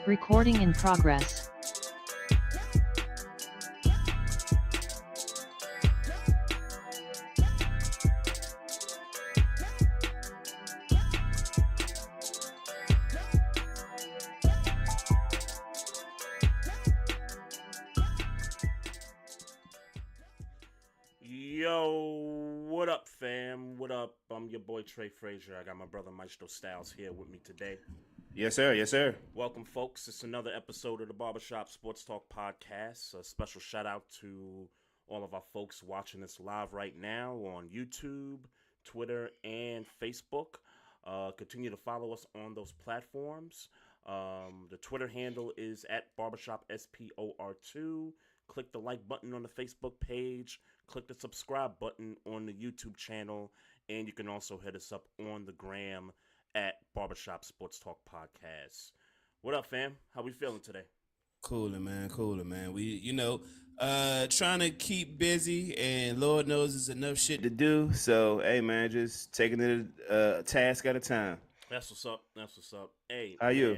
Recording in progress. Yo, what up, fam? What up? I'm your boy Trey Frazier. I got my brother Maestro Styles here with me today. Yes, sir. Yes, sir. Welcome, folks. It's another episode of the Barbershop Sports Talk Podcast. A special shout out to all of our folks watching us live right now on YouTube, Twitter, and Facebook. Continue to follow us on those platforms. The Twitter handle is at BarbershopSPOR2. Click the like button on the Facebook page. Click the subscribe button on the YouTube channel. And you can also hit us up on the gram at Barbershop Sports Talk Podcast. What up, fam? How we feeling today? Cooler, man. We, trying to keep busy, and Lord knows there's enough shit to do. So, hey, man, just taking it a task at a time. That's what's up. Hey, How man. you?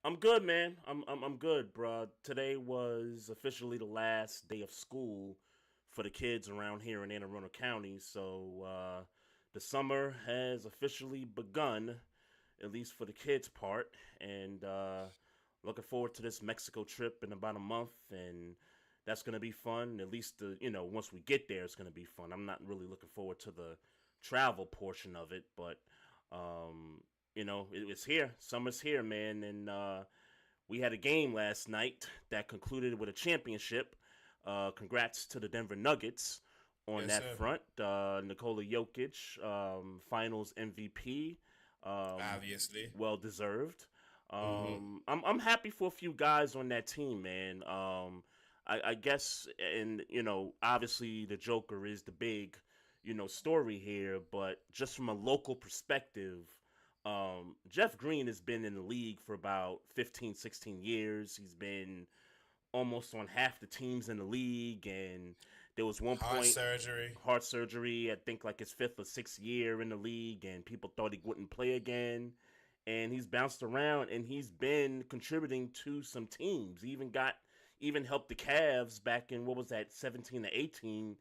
I'm good, man. I'm good, bro. Today was officially the last day of school for the kids around here in Anne Arundel County. So the summer has officially begun, at least for the kids' part. And looking forward to this Mexico trip in about a month. And that's going to be fun. At least, once we get there, it's going to be fun. I'm not really looking forward to the travel portion of it, but it's here. Summer's here, man. And we had a game last night that concluded with a championship. Congrats to the Denver Nuggets on front. Nikola Jokic, Finals MVP. Obviously, well deserved. I'm happy for a few guys on that team, man. I guess, and obviously the Joker is the big, story here, but just from a local perspective. Jeff Green has been in the league for about 15, 16 years. He's been almost on half the teams in the league, and there was one heart point surgery. I think like his 5th or 6th year in the league, and people thought he wouldn't play again. And he's bounced around, and he's been contributing to some teams. He even helped the Cavs back in 17 to 18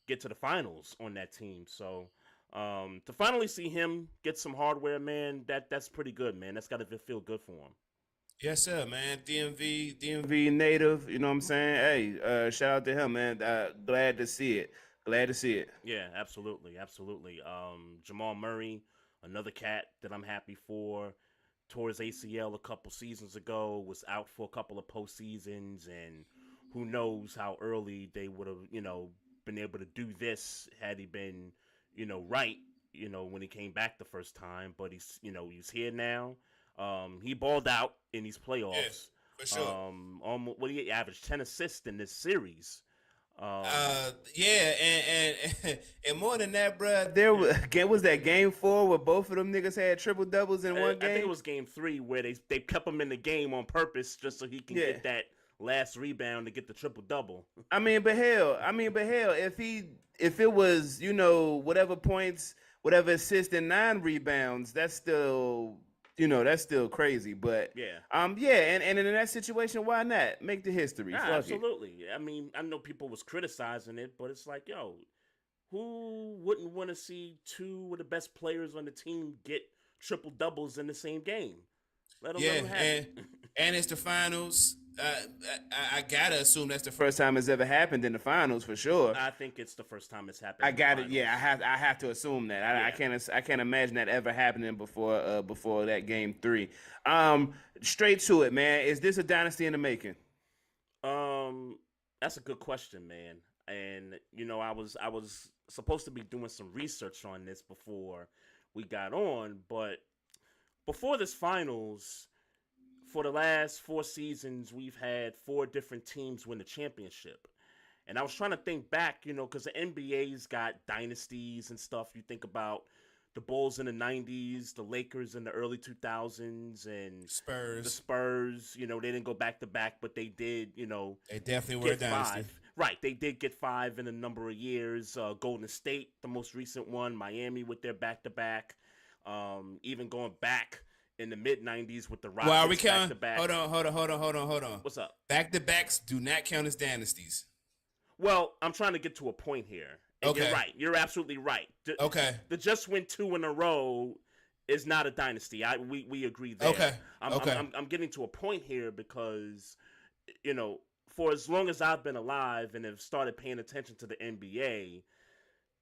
get to the finals on that team. So to finally see him get some hardware, man, that's pretty good, man. That's got to feel good for him. Yes, sir, man. DMV native. You know what I'm saying? Hey, shout out to him, man. Glad to see it. Yeah, absolutely. Jamal Murray, another cat that I'm happy for. Tore his ACL a couple seasons ago, was out for a couple of postseasons, and who knows how early they would have, been able to do this had he been, right, when he came back the first time. But he's here now. He balled out in these playoffs. Yes, for sure. Almost, what do you average? 10 assists in this series. And more than that, bro. Was that game 4 where both of them niggas had triple doubles in one game? I think it was game 3 where they kept him in the game on purpose just so he can get that last rebound to get the triple double. I mean, but hell, if it was, whatever points, whatever assists and 9 rebounds, that's still crazy. But and in that situation, why not make the history? Absolutely. I mean, I know people was criticizing it, but it's like, yo, who wouldn't want to see 2 of the best players on the team get triple doubles in the same game? Let alone and it's the finals. I gotta assume that's the first time it's ever happened in the finals for sure. I think it's the first time it's happened. I have to assume that. I can't imagine that ever happening before that game 3. Straight to it, man. Is this a dynasty in the making? That's a good question, man. And I was supposed to be doing some research on this before we got on, but before this finals, for the last 4 seasons, we've had 4 different teams win the championship. And I was trying to think back, because the NBA's got dynasties and stuff. You think about the Bulls in the 90s, the Lakers in the early 2000s, and Spurs. The Spurs, they didn't go back-to-back, but they did, They definitely were a dynasty. 5. Right, they did get 5 in a number of years. Golden State, the most recent one. Miami with their back-to-back. Even going back in the mid '90s with the Rockets. Well, are we counting? Back-to-back. Hold on. What's up? Back-to-backs do not count as dynasties. Well, I'm trying to get to a point here. And okay. You're right. You're absolutely right. Okay. The just win 2 in a row is not a dynasty. We agree there. Okay. I'm getting to a point here because, for as long as I've been alive and have started paying attention to the NBA,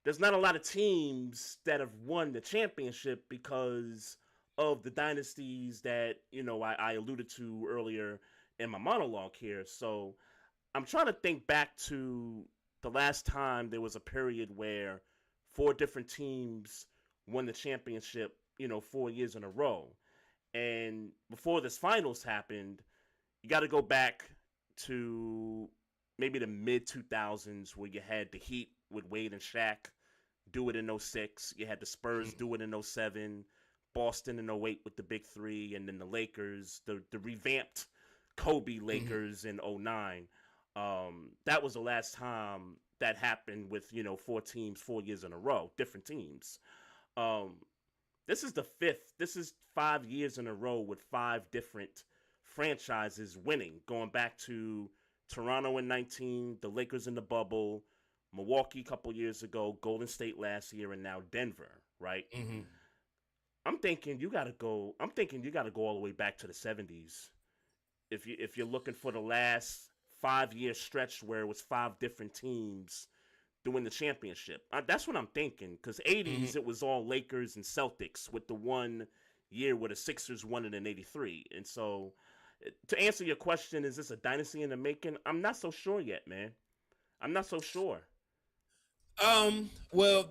there's not a lot of teams that have won the championship because of the dynasties that, I alluded to earlier in my monologue here. So I'm trying to think back to the last time there was a period where 4 different teams won the championship, 4 years in a row. And before this finals happened, you got to go back to maybe the mid-2000s where you had the Heat with Wade and Shaq do it in 2006. You had the Spurs do it in 2007, Boston in 2008 with the Big Three, and then the Lakers, the revamped Kobe Lakers in 2009. That was the last time that happened with, 4 teams 4 years in a row, different teams. This is the 5th. This is 5 years in a row with 5 different franchises winning, going back to Toronto in 19, the Lakers in the bubble, Milwaukee a couple years ago, Golden State last year, and now Denver, right? Mm-hmm. I'm thinking you got to go all the way back to the 70s. If you're looking for the last 5-year stretch where it was 5 different teams doing the championship. That's what I'm thinking, because 80s it was all Lakers and Celtics, with the one year where the Sixers won it in 83. And so to answer your question, is this a dynasty in the making? I'm not so sure yet, man. I'm not so sure. Well,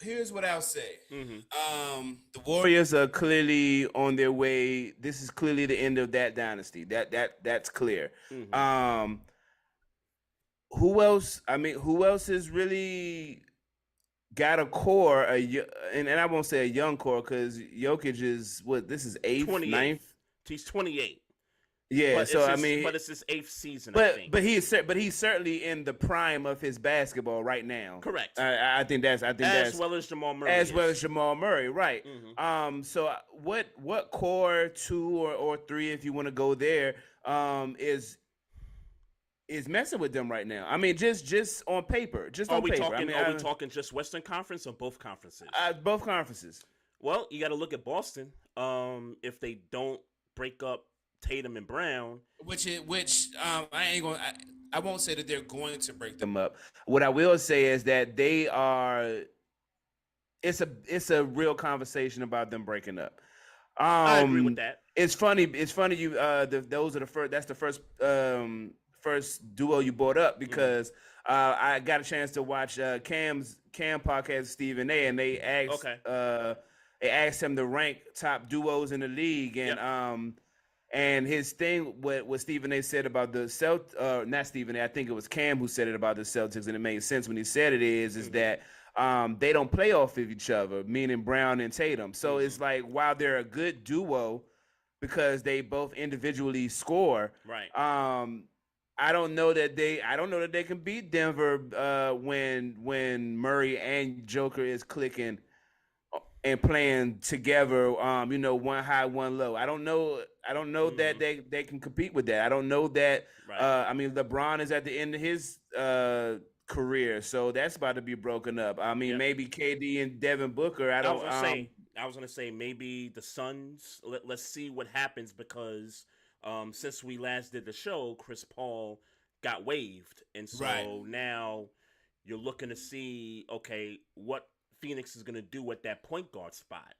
here's what I'll say. The Warriors are clearly on their way. This is clearly the end of that dynasty. That's clear. Who else? I mean, who else has really got a core? And I won't say a young core, because Jokic is what? This is 8th, 9th. He's 28. Yeah, but so but it's his 8th season. But I think. but he's certainly in the prime of his basketball right now. Correct. I think that's as well as Jamal Murray. Well as Jamal Murray, right? So what core 2 or 3, if you want to go there, is messing with them right now? I mean, just on paper, Are we talking just Western Conference or both conferences? Both conferences. Well, you got to look at Boston. If they don't break up Tatum and Brown, I won't say that they're going to break them up. What I will say is that they are. It's a real conversation about them breaking up. I agree with that. It's funny. You those are the first. That's the first duo you brought up, because I got a chance to watch Cam podcast, Stephen A, and they asked him to rank top duos in the league, and and his thing, what Stephen A said about the not Stephen A, I think it was Cam who said it about the Celtics, and it made sense when he said it, is that they don't play off of each other, meaning Brown and Tatum. So it's like, while they're a good duo because they both individually score, right? I don't know that they can beat Denver when Murray and Joker is clicking and playing together. One high, one low. I don't know that they can compete with that. I don't know that. Right. I mean, LeBron is at the end of his career, so that's about to be broken up. I mean, maybe KD and Devin Booker. I was gonna say maybe the Suns. Let's see what happens, because since we last did the show, Chris Paul got waived, and so now you're looking to see, okay, what Phoenix is going to do at that point guard spot.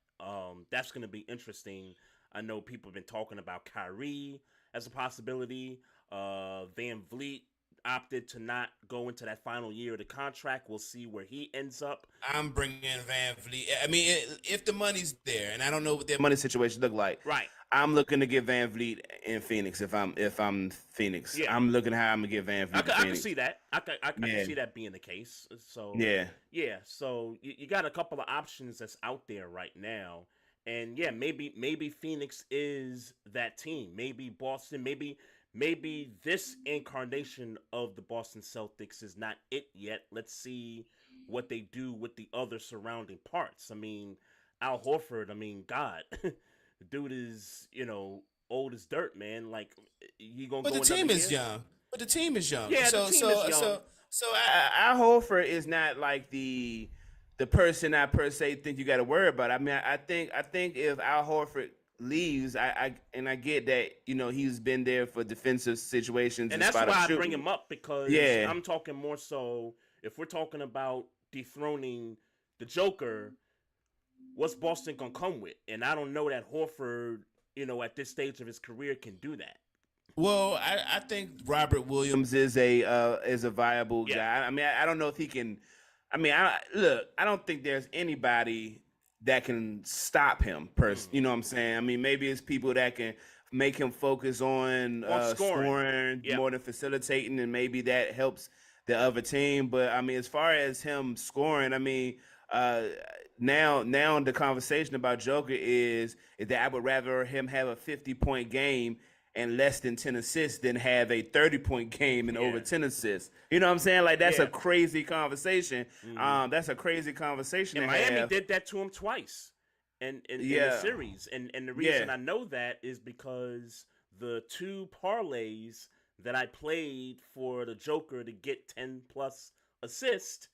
That's going to be interesting. I know people have been talking about Kyrie as a possibility. Van Vliet opted to not go into that final year of the contract. We'll see where he ends up. I'm bringing in Van Vliet. I mean, if the money's there, and I don't know what their money situation look like. Right. I'm looking to get Van Vliet in Phoenix if I'm Phoenix. Yeah. I'm looking how I'm gonna get Van Vliet. I can see that. I can see that being the case. So yeah. So you got a couple of options that's out there right now, and maybe Phoenix is that team. Maybe Boston. Maybe this incarnation of the Boston Celtics is not it yet. Let's see what they do with the other surrounding parts. I mean, Al Horford. I mean, God. dude is, old as dirt, man. Like, you gonna But go the team another is year? young. But the team is young. Yeah, the So team is young. so Al Horford is not like the person I per se think you got to worry about. I mean, I think if Al Horford leaves, I get that he's been there for defensive situations And in that's spite why of I shooting. bring him up, because Yeah. I'm talking more so if we're talking about dethroning the Joker, what's Boston gonna come with? And I don't know that Horford, at this stage of his career, can do that. well, I think Robert Williams Is a viable guy. I mean, I don't know if he can. I mean, I don't think there's anybody that can stop him. You know what I'm saying? I mean, maybe it's people that can make him focus on scoring more than facilitating, and maybe that helps the other team. But I mean, as far as him scoring, I mean, now the conversation about Joker is that I would rather him have a 50-point game and less than 10 assists than have a 30-point game and over 10 assists. You know what I'm saying? Like, that's a crazy conversation. That's a crazy conversation. And Miami did that to him twice in the series. And the reason I know that is because the 2 parlays that I played for the Joker to get 10+ assists,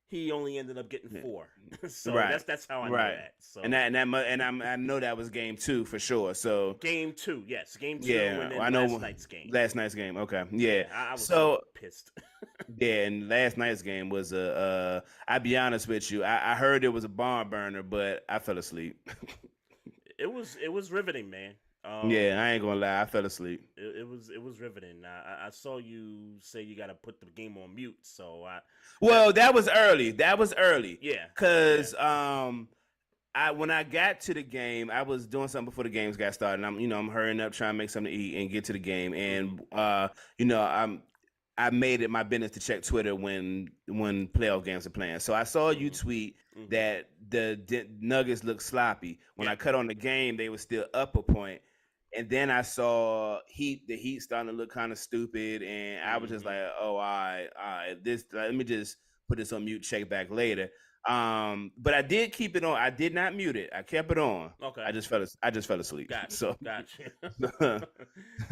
he only ended up getting 4. So that's how I know that. So I know that was game 2 for sure. So game 2, yes, game 2. Yeah, and then I know last night's game. Last night's game, okay, yeah. I was so pissed. Yeah, and last night's game was I'll be honest with you, I heard it was a barn burner, but I fell asleep. It was riveting, man. Yeah, I ain't gonna lie, I fell asleep. It was riveting. I saw you say you got to put the game on mute, so that was early. Yeah, because when I got to the game, I was doing something before the games got started. And I'm hurrying up, trying to make something to eat and get to the game. And I made it my business to check Twitter when playoff games are playing. So I saw you tweet that the Nuggets looked sloppy. When I cut on the game, they were still up a point. And then I saw the Heat starting to look kind of stupid, and I was just like, "Oh, all right, let me just put this on mute. Check back later." But I did keep it on. I did not mute it. I kept it on. Okay. I just fell asleep. Gotcha.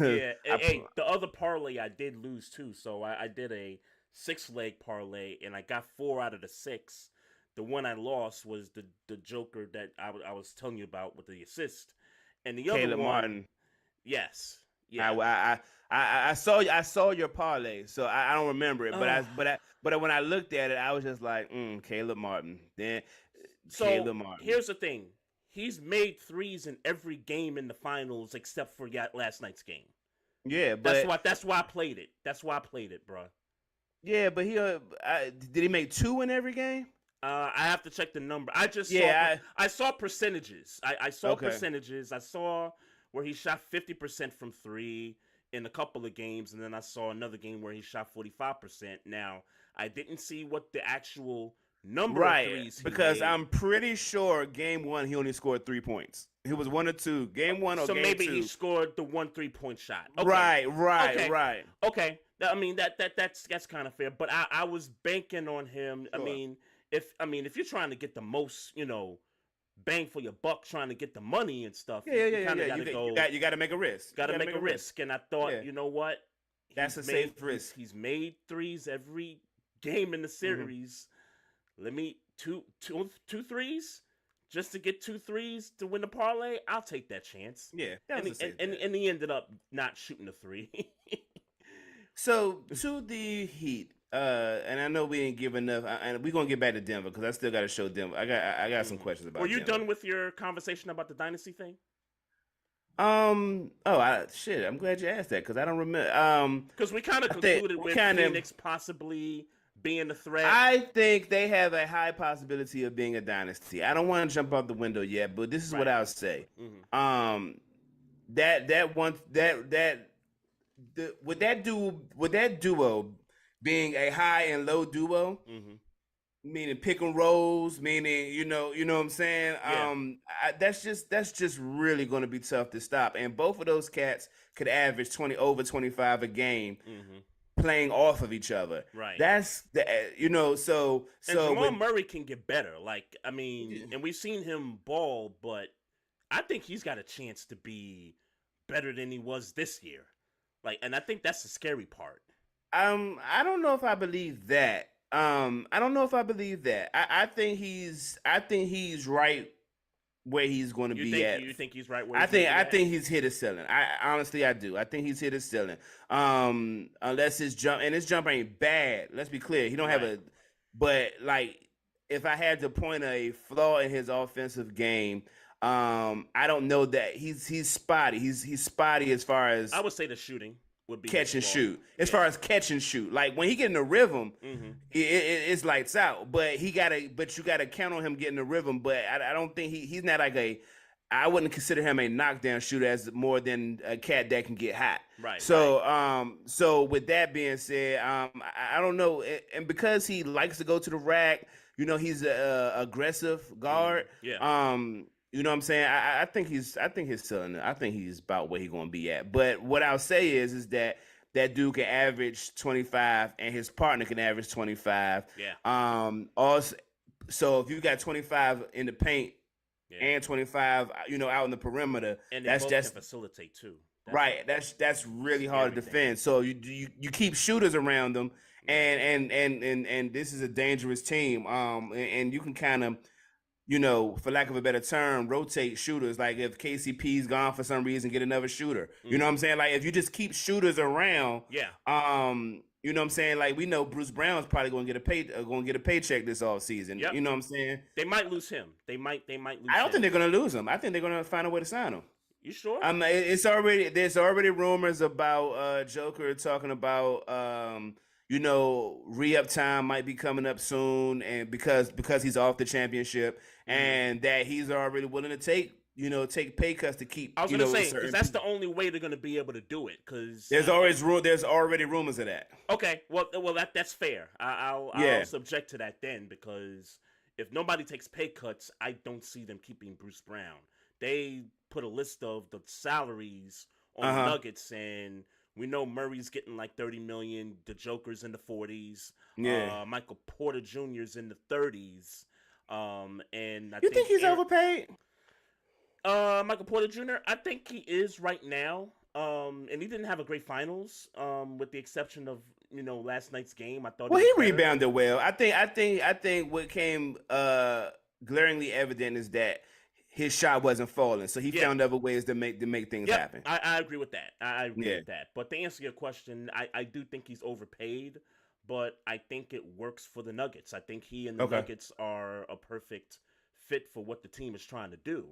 Yeah. The other parlay I did lose too. So I did a 6-leg parlay, and I got 4 out of the 6. The one I lost was the Joker that I was telling you about with the assist. And the Caleb other one, Martin. Yes, yeah. I saw your parlay, so I don't remember it. But when I looked at it, I was just like, Caleb Martin. Then Caleb Martin. Here's the thing: he's made threes in every game in the finals except for last night's game. Yeah, but that's why I played it. That's why I played it, bro. Yeah, but did he make 2 in every game? I have to check the number. I saw percentages. I saw percentages. I saw where he shot 50% from 3 in a couple of games, and then I saw another game where he shot 45%. Now, I didn't see what the actual number of threes he because made. I'm pretty sure game 1 he only scored 3 points. He was 1 or 2. Game 1 or game 2. So maybe he scored the 1 3-point shot. Okay. Right. Okay. I mean that's kind of fair, but I was banking on him. Sure. If you're trying to get the most, bang for your buck, trying to get the money and stuff, you got to make a risk. Got to make a risk. And I thought, you know what? That's a safe risk. He's made threes every game in the series. Let me two threes just to get 2 threes to win the parlay. I'll take that chance. Yeah, and he ended up not shooting a 3. So to the Heat. And I know we ain't giving enough, and we're gonna get back to Denver because I still got to show Denver. I got some questions about. Were you Denver. done with your conversation about the dynasty thing? Shit. I'm glad you asked that because I don't remember. Because we kind of concluded with Phoenix possibly being a threat. I think they have a high possibility of being a dynasty. I don't want to jump out the window yet, but this is what I'll say. Would that duo being a high and low duo, meaning pick and rolls, meaning you know what I'm saying. Yeah. That's just really going to be tough to stop. And both of those cats could average over 25 a game, playing off of each other. Right. That's so. And Jamal Murray can get better. And we've seen him ball, but I think he's got a chance to be better than he was this year. Like, and I think that's the scary part. I don't know if I believe that. I don't know if I believe that. I think he's right where he's going to be at. You think he's right where he's I think he's hit his ceiling. I do. I think he's hit his ceiling. Unless his jump ain't bad. Let's be clear. He don't have but like if I had to point a flaw in his offensive game, I don't know that he's spotty. He's spotty as far as I would say the shooting would be catch and shoot. As far as catch and shoot, like when he get in the rhythm, it's lights out. But you gotta count on him getting the rhythm. But I don't think he's not like I wouldn't consider him a knockdown shooter as more than a cat that can get hot. Right. So so with that being said, I don't know, and because he likes to go to the rack, he's a aggressive guard. Yeah. You know what I'm saying? I think he's still I think he's about where he's going to be at. But what I'll say is that dude can average 25 and his partner can average 25. Yeah. Also, so if you got 25 in the paint and 25, out in the perimeter, and that's can facilitate too. That's really hard to defend. So you keep shooters around them, and this is a dangerous team. And you can kind of, for lack of a better term, rotate shooters. Like if KCP's gone for some reason, get another shooter. You know what I'm saying? Like if you just keep shooters around, you know what I'm saying? Like we know Bruce Brown's probably going to get a paycheck this offseason. Yep. You know what I'm saying? They might lose him. They might lose him. I don't think they're going to lose him. I think they're going to find a way to sign him. You sure? There's already rumors about Joker talking about re-up time might be coming up soon, and because he's off the championship, and that he's already willing to take pay cuts to keep. I was going to say, because that's the only way they're going to be able to do it. Because there's already rumors of that. Okay, well that's fair. I'll subject to that then, because if nobody takes pay cuts, I don't see them keeping Bruce Brown. They put a list of the salaries on the Nuggets, and we know Murray's getting like $30 million. The Joker's in the 40s. Yeah. Michael Porter Jr.'s in the 30s. And you think he's overpaid? Michael Porter Jr., I think he is right now. And he didn't have a great finals. With the exception of last night's game. I thought. Well, he rebounded well. I think what came glaringly evident is that his shot wasn't falling, so he found other ways to make things happen. I agree with that. I agree with that. But to answer your question, I do think he's overpaid, but I think it works for the Nuggets. I think he and the Nuggets are a perfect fit for what the team is trying to do.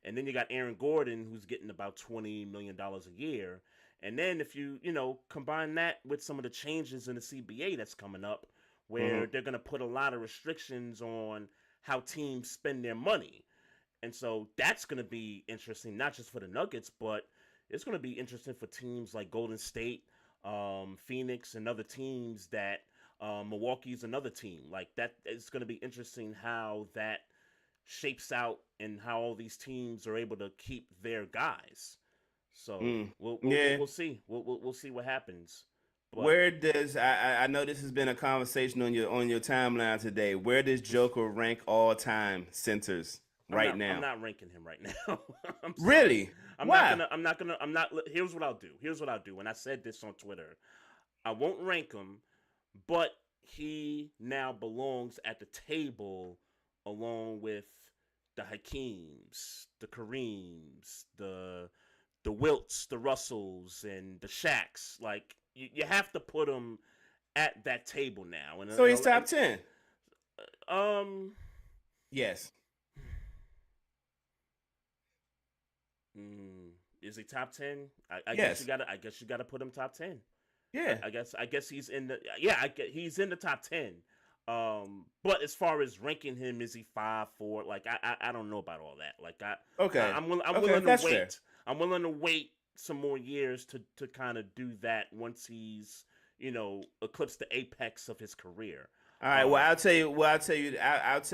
And then you got Aaron Gordon, who's getting about $20 million a year. And then if you combine that with some of the changes in the CBA that's coming up, where they're going to put a lot of restrictions on how teams spend their money. And so that's going to be interesting, not just for the Nuggets, but it's going to be interesting for teams like Golden State, Phoenix, and other teams that Milwaukee's another team. Like that, it's going to be interesting how that shapes out and how all these teams are able to keep their guys. So we'll see. We'll see what happens. But where does I know this has been a conversation on your timeline today. Where does Joker rank all time centers? Right now, I'm not ranking him right now. Really? Why? I'm not gonna. Here's what I'll do. And I said this on Twitter. I won't rank him, but he now belongs at the table along with the Hakeems, the Kareems, the Wilts, the Russells, and the Shaqs. Like you have to put him at that table now. And so he's top 10. Yes. Is he top 10? I yes. guess you gotta put him top 10. Yeah. I guess he's in the he's in the top 10. But as far as ranking him, is he 5, 4? Like I don't know about all that. Like I'm willing to wait. Fair. I'm willing to wait some more years to kind of do that once he's eclipsed the apex of his career. All right. Well, I'll tell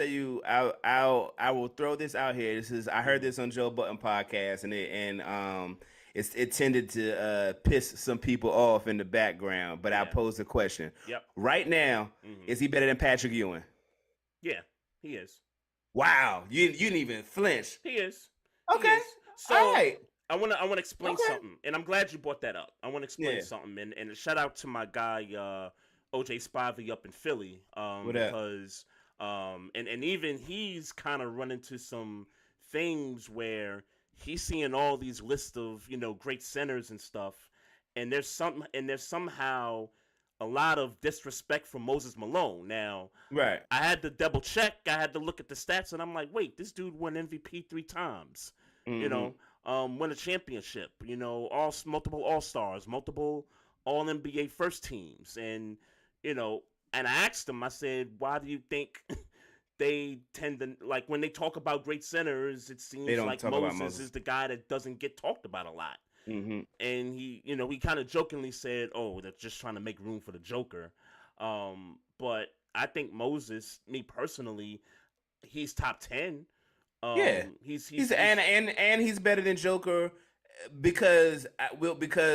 you. I will throw this out here. I heard this on Joe Budden podcast, and it tended to piss some people off in the background. But I'll pose the question. Yep. Right now, is he better than Patrick Ewing? Yeah, he is. Wow, you didn't even flinch. He is. Okay. So all right. I wanna explain Okay. something, and I'm glad you brought that up. I want to explain Yeah. something, and shout out to my guy OJ Spivey up in Philly, What up? because and even he's kind of run into some things where he's seeing all these lists of great centers and stuff, and there's somehow a lot of disrespect for Moses Malone. Now, Right. I had to double check. I had to look at the stats, and I'm like, wait, this dude won MVP 3 times. You Mm-hmm. know, won a championship. Multiple All Stars, multiple All NBA first teams, and I asked him. I said, why do you think they tend to like when they talk about great centers? It seems like Moses is the guy that doesn't get talked about a lot. Mm-hmm. And he kind of jokingly said, "Oh, they're just trying to make room for the Joker." But I think Moses, me personally, he's top 10. Yeah, he's and he's better than Joker because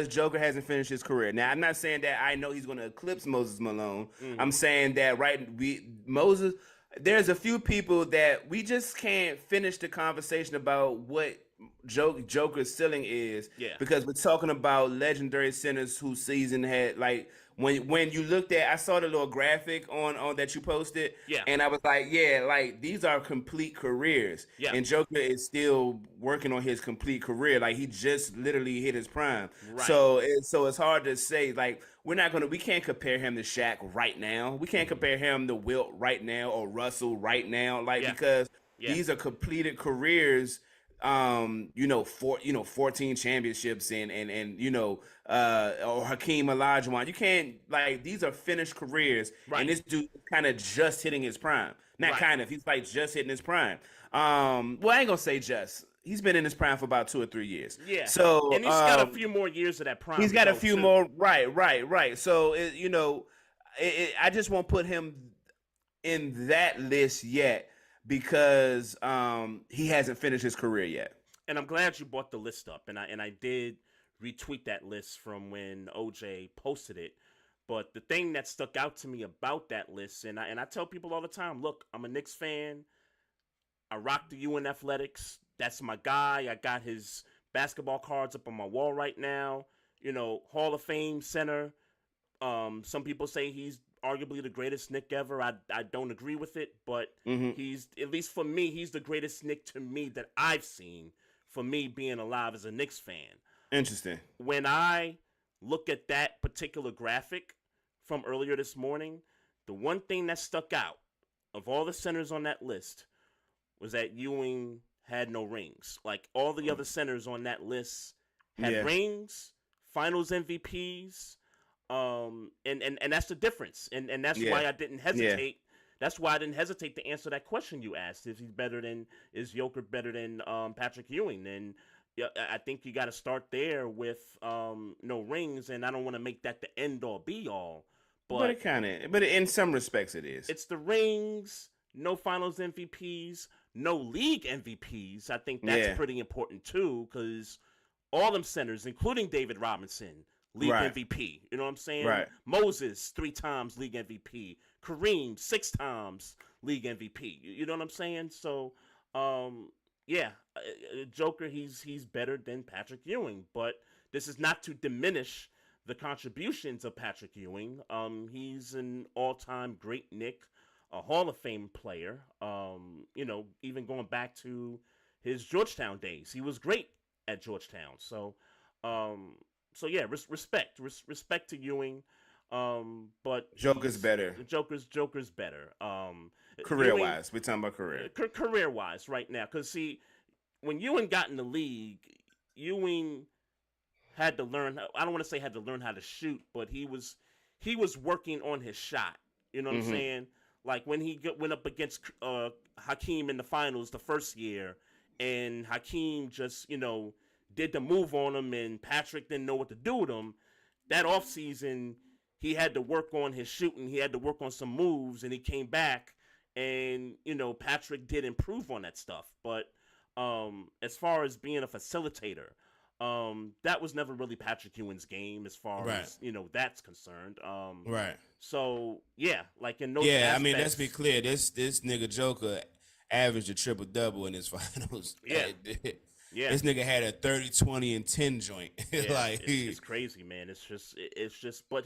Joker hasn't finished his career. Now, I'm not saying that I know he's going to eclipse Moses Malone. Mhm. I'm saying that Moses. There's a few people that we just can't finish the conversation about what Joker's ceiling is. Yeah. Because we're talking about legendary centers whose season had like when you looked at, I saw the little graphic on that you posted. Yeah. And I was like, yeah, like these are complete careers. Yeah. And Joker is still working on his complete career. Like he just literally hit his prime. Right. So it's hard to say. Like we can't compare him to Shaq right now. We can't compare him to Wilt right now or Russell right now. Like because these are completed careers. 14 championships and or Hakeem Olajuwon. You can't these are finished careers, right. And this dude kind of just hitting his prime. Not right. Kind of, he's like just hitting his prime. Well, I ain't gonna say just. He's been in his prime for about 2 or 3 years. Yeah. So and he's got a few more years of that prime. He's got a few more. Right. So I just won't put him in that list yet. Because he hasn't finished his career yet. And I'm glad you brought the list up. And I did retweet that list from when OJ posted it. But the thing that stuck out to me about that list, and I tell people all the time, look, I'm a Knicks fan. I rock the UN Athletics. That's my guy. I got his basketball cards up on my wall right now. Hall of Fame center. Some people say he's arguably the greatest Knick ever. I don't agree with it, but he's, at least for me, he's the greatest Knick to me that I've seen for me being alive as a Knicks fan. Interesting. When I look at that particular graphic from earlier this morning, the one thing that stuck out of all the centers on that list was that Ewing had no rings. Like all the other centers on that list had rings, finals MVPs, and that's the difference, and that's why I didn't hesitate. That's why I didn't hesitate to answer that question you asked. Is Joker better than Patrick Ewing? And I think you got to start there with no rings, and I don't want to make that the end all be all. But in some respects it is. It's the rings, no finals MVPs, no league MVPs. I think that's pretty important too, because all them centers, including David Robinson, league MVP. You know what I'm saying? Right. Moses, 3 times league MVP. Kareem, 6 times league MVP. You know what I'm saying? So, Joker, he's better than Patrick Ewing. But this is not to diminish the contributions of Patrick Ewing. He's an all-time great Knick, a Hall of Fame player. Even going back to his Georgetown days, he was great at Georgetown. So respect to Ewing. But Joker's better. Joker's better. Career-wise, we're talking about career. Career-wise right now. Because, see, when Ewing got in the league, Ewing had to learn, I don't want to say had to learn how to shoot, but he was working on his shot. You know what I'm saying? Like when he went up against Hakeem in the finals the first year, and Hakeem just, did the move on him, and Patrick didn't know what to do with him. That offseason, he had to work on his shooting. He had to work on some moves, and he came back, and, Patrick did improve on that stuff. But as far as being a facilitator, that was never really Patrick Ewing's game as far as, that's concerned. Right. So, like in those aspects, I mean, let's be clear. This nigga Joker averaged a triple-double in his finals. Yeah. Yeah. This nigga had a 30, 20, and 10 joint. Yeah, Like it's crazy, man. It's just, but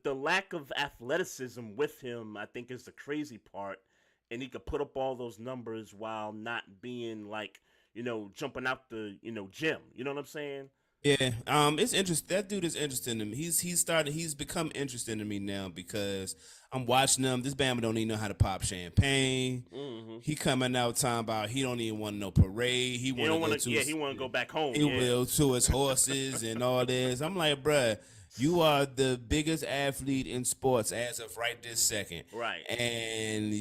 the lack of athleticism with him, I think, is the crazy part. And he could put up all those numbers while not being like, jumping out the, gym. You know what I'm saying? Yeah, it's interesting. That dude is interesting to me. He's become interesting to me now because I'm watching him. This Bama don't even know how to pop champagne. Mm-hmm. He coming out talking about he don't even want no parade. He want to go back home. He will to his horses and all this. I'm like, bruh, you are the biggest athlete in sports as of right this second. Right. And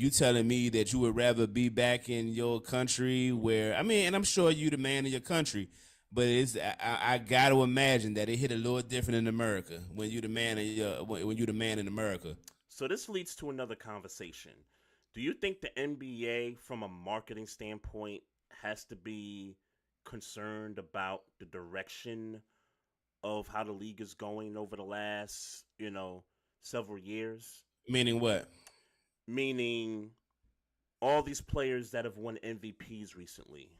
you telling me that you would rather be back in your country where, and I'm sure you the man of your country. But I got to imagine that it hit a little different in America when you the man in America. So this leads to another conversation. Do you think the NBA, from a marketing standpoint, has to be concerned about the direction of how the league is going over the last, several years? Meaning what? Meaning all these players that have won MVPs recently.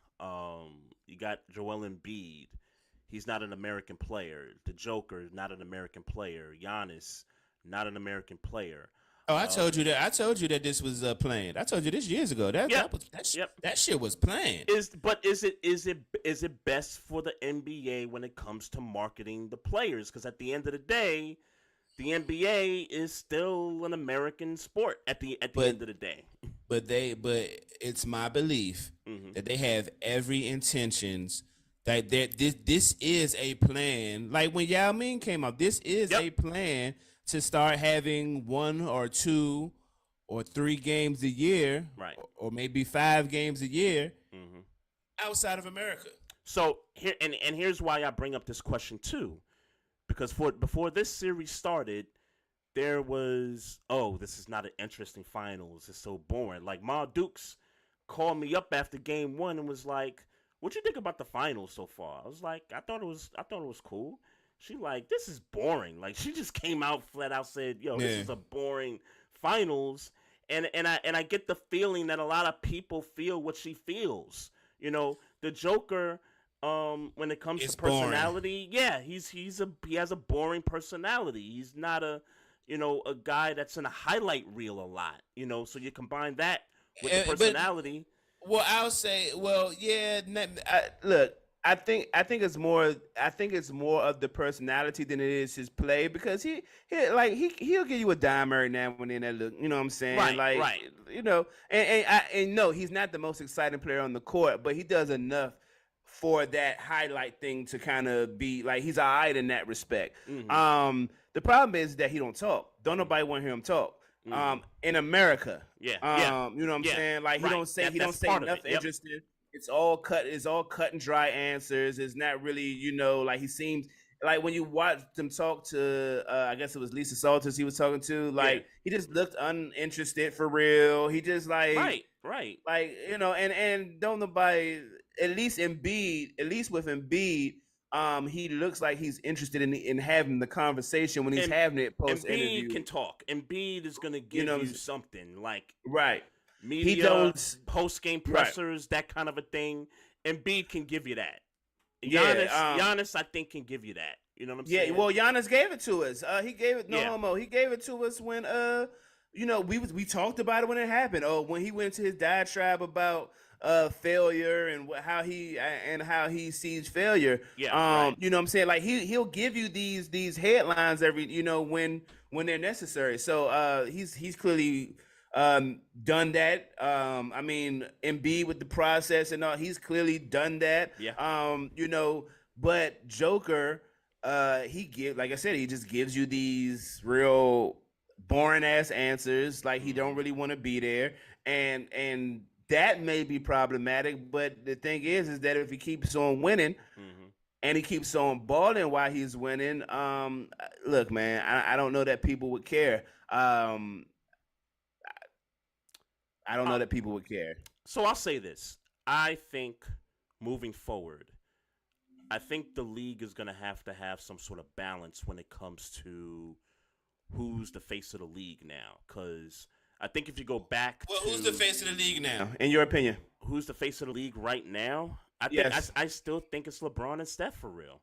You got Joel Embiid. He's not an American player. The Joker, not an American player. Giannis, not an American player. Oh, I told you that. I told you that this was planned. I told you this years ago. That shit was planned. Is it best for the NBA when it comes to marketing the players? Because at the end of the day, the NBA is still an American sport. At the end of the day. But it's my belief that they have every intentions that this is a plan. Like when Yao Ming came out, this is a plan to start having 1 or 2 or 3 games a year, right? Or maybe 5 games a year outside of America. So here and here's why I bring up this question too, because before this series started, there was, this is not an interesting finals. It's so boring. Like, Ma Dukes called me up after game 1 and was like, "What you think about the finals so far?" I was like, I thought it was cool. She like, "This is boring." Like, she just came out flat out said, "This is a boring finals." And I get the feeling that a lot of people feel what she feels. The Joker, when it comes to personality, boring. he has a boring personality. He's not a guy that's in a highlight reel a lot, so you combine that with the personality. I'll say, look, I think it's more of the personality than it is his play, because he'll give you a dime every now and then that look, you know what I'm saying? Right. And no, he's not the most exciting player on the court, but he does enough for that highlight thing to kind of be like, he's all right in that respect. Mm-hmm. The problem is that he don't talk. Don't nobody want to hear him talk. In America, you know what I'm saying? Like, he don't say nothing interesting. It's all cut and dry answers. It's not really, like, he seems like when you watch him talk to, I guess it was Lisa Salters he was talking to, like, he just looked uninterested for real. He just like, right. Like, and don't nobody, at least with Embiid, he looks like he's interested in having the conversation when he's having it post interview. Embiid can talk. Embiid is gonna give you something like media, post game pressers, that kind of a thing. Embiid can give you that. Giannis, I think, can give you that. You know what I'm saying? Yeah. Well, Giannis gave it to us. He gave it homo. He gave it to us when we talked about it when it happened. When he went to his diatribe about failure and how he sees failure. You know what I'm saying? Like, he'll give you these headlines every when they're necessary. So he's clearly done that. Embiid with the process and all, he's clearly done that. But Joker, he just gives you these real boring ass answers, like he don't really want to be there, and that may be problematic. But the thing is that if he keeps on winning and he keeps on balling while he's winning, look, man, I don't know that people would care. I don't know that people would care. So I'll say this. I think moving forward, I think the league is going to have some sort of balance when it comes to who's the face of the league now. Because I think if you go back who's the face of the league now, in your opinion? Who's the face of the league right now? I still think it's LeBron and Steph for real.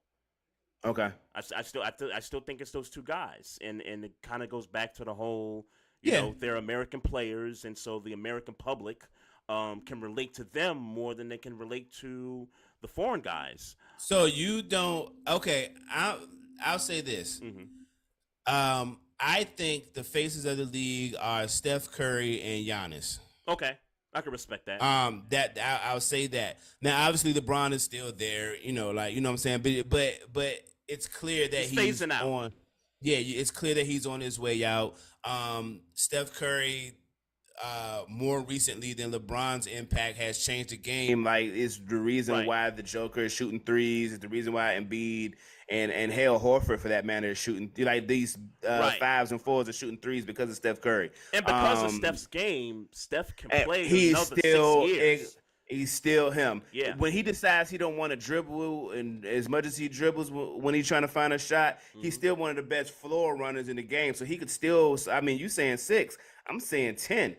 Okay. I still think it's those two guys, and it kind of goes back to the whole, you know, they're American players, and so the American public can relate to them more than they can relate to the foreign guys. So you don't. Okay, I'll say this. I think the faces of the league are Steph Curry and Giannis. Okay, I can respect that. I'll say that. Now, obviously, LeBron is still there. You know, like, you know what I'm saying. But it's clear that he's phasing out. On. Yeah, it's clear that he's on his way out. Steph Curry, more recently than LeBron's impact, has changed the game. Like, it's the reason why the Joker is shooting threes. It's the reason why Embiid and Hale Horford, for that matter, is shooting. Like, these fives and fours are shooting threes because of Steph Curry. And because of Steph's game, Steph can play he's another still 6 years. He's still him. Yeah. When he decides he don't want to dribble, and as much as he dribbles when he's trying to find a shot, he's still one of the best floor runners in the game. So he could still. I mean, you saying 6? I'm saying 10.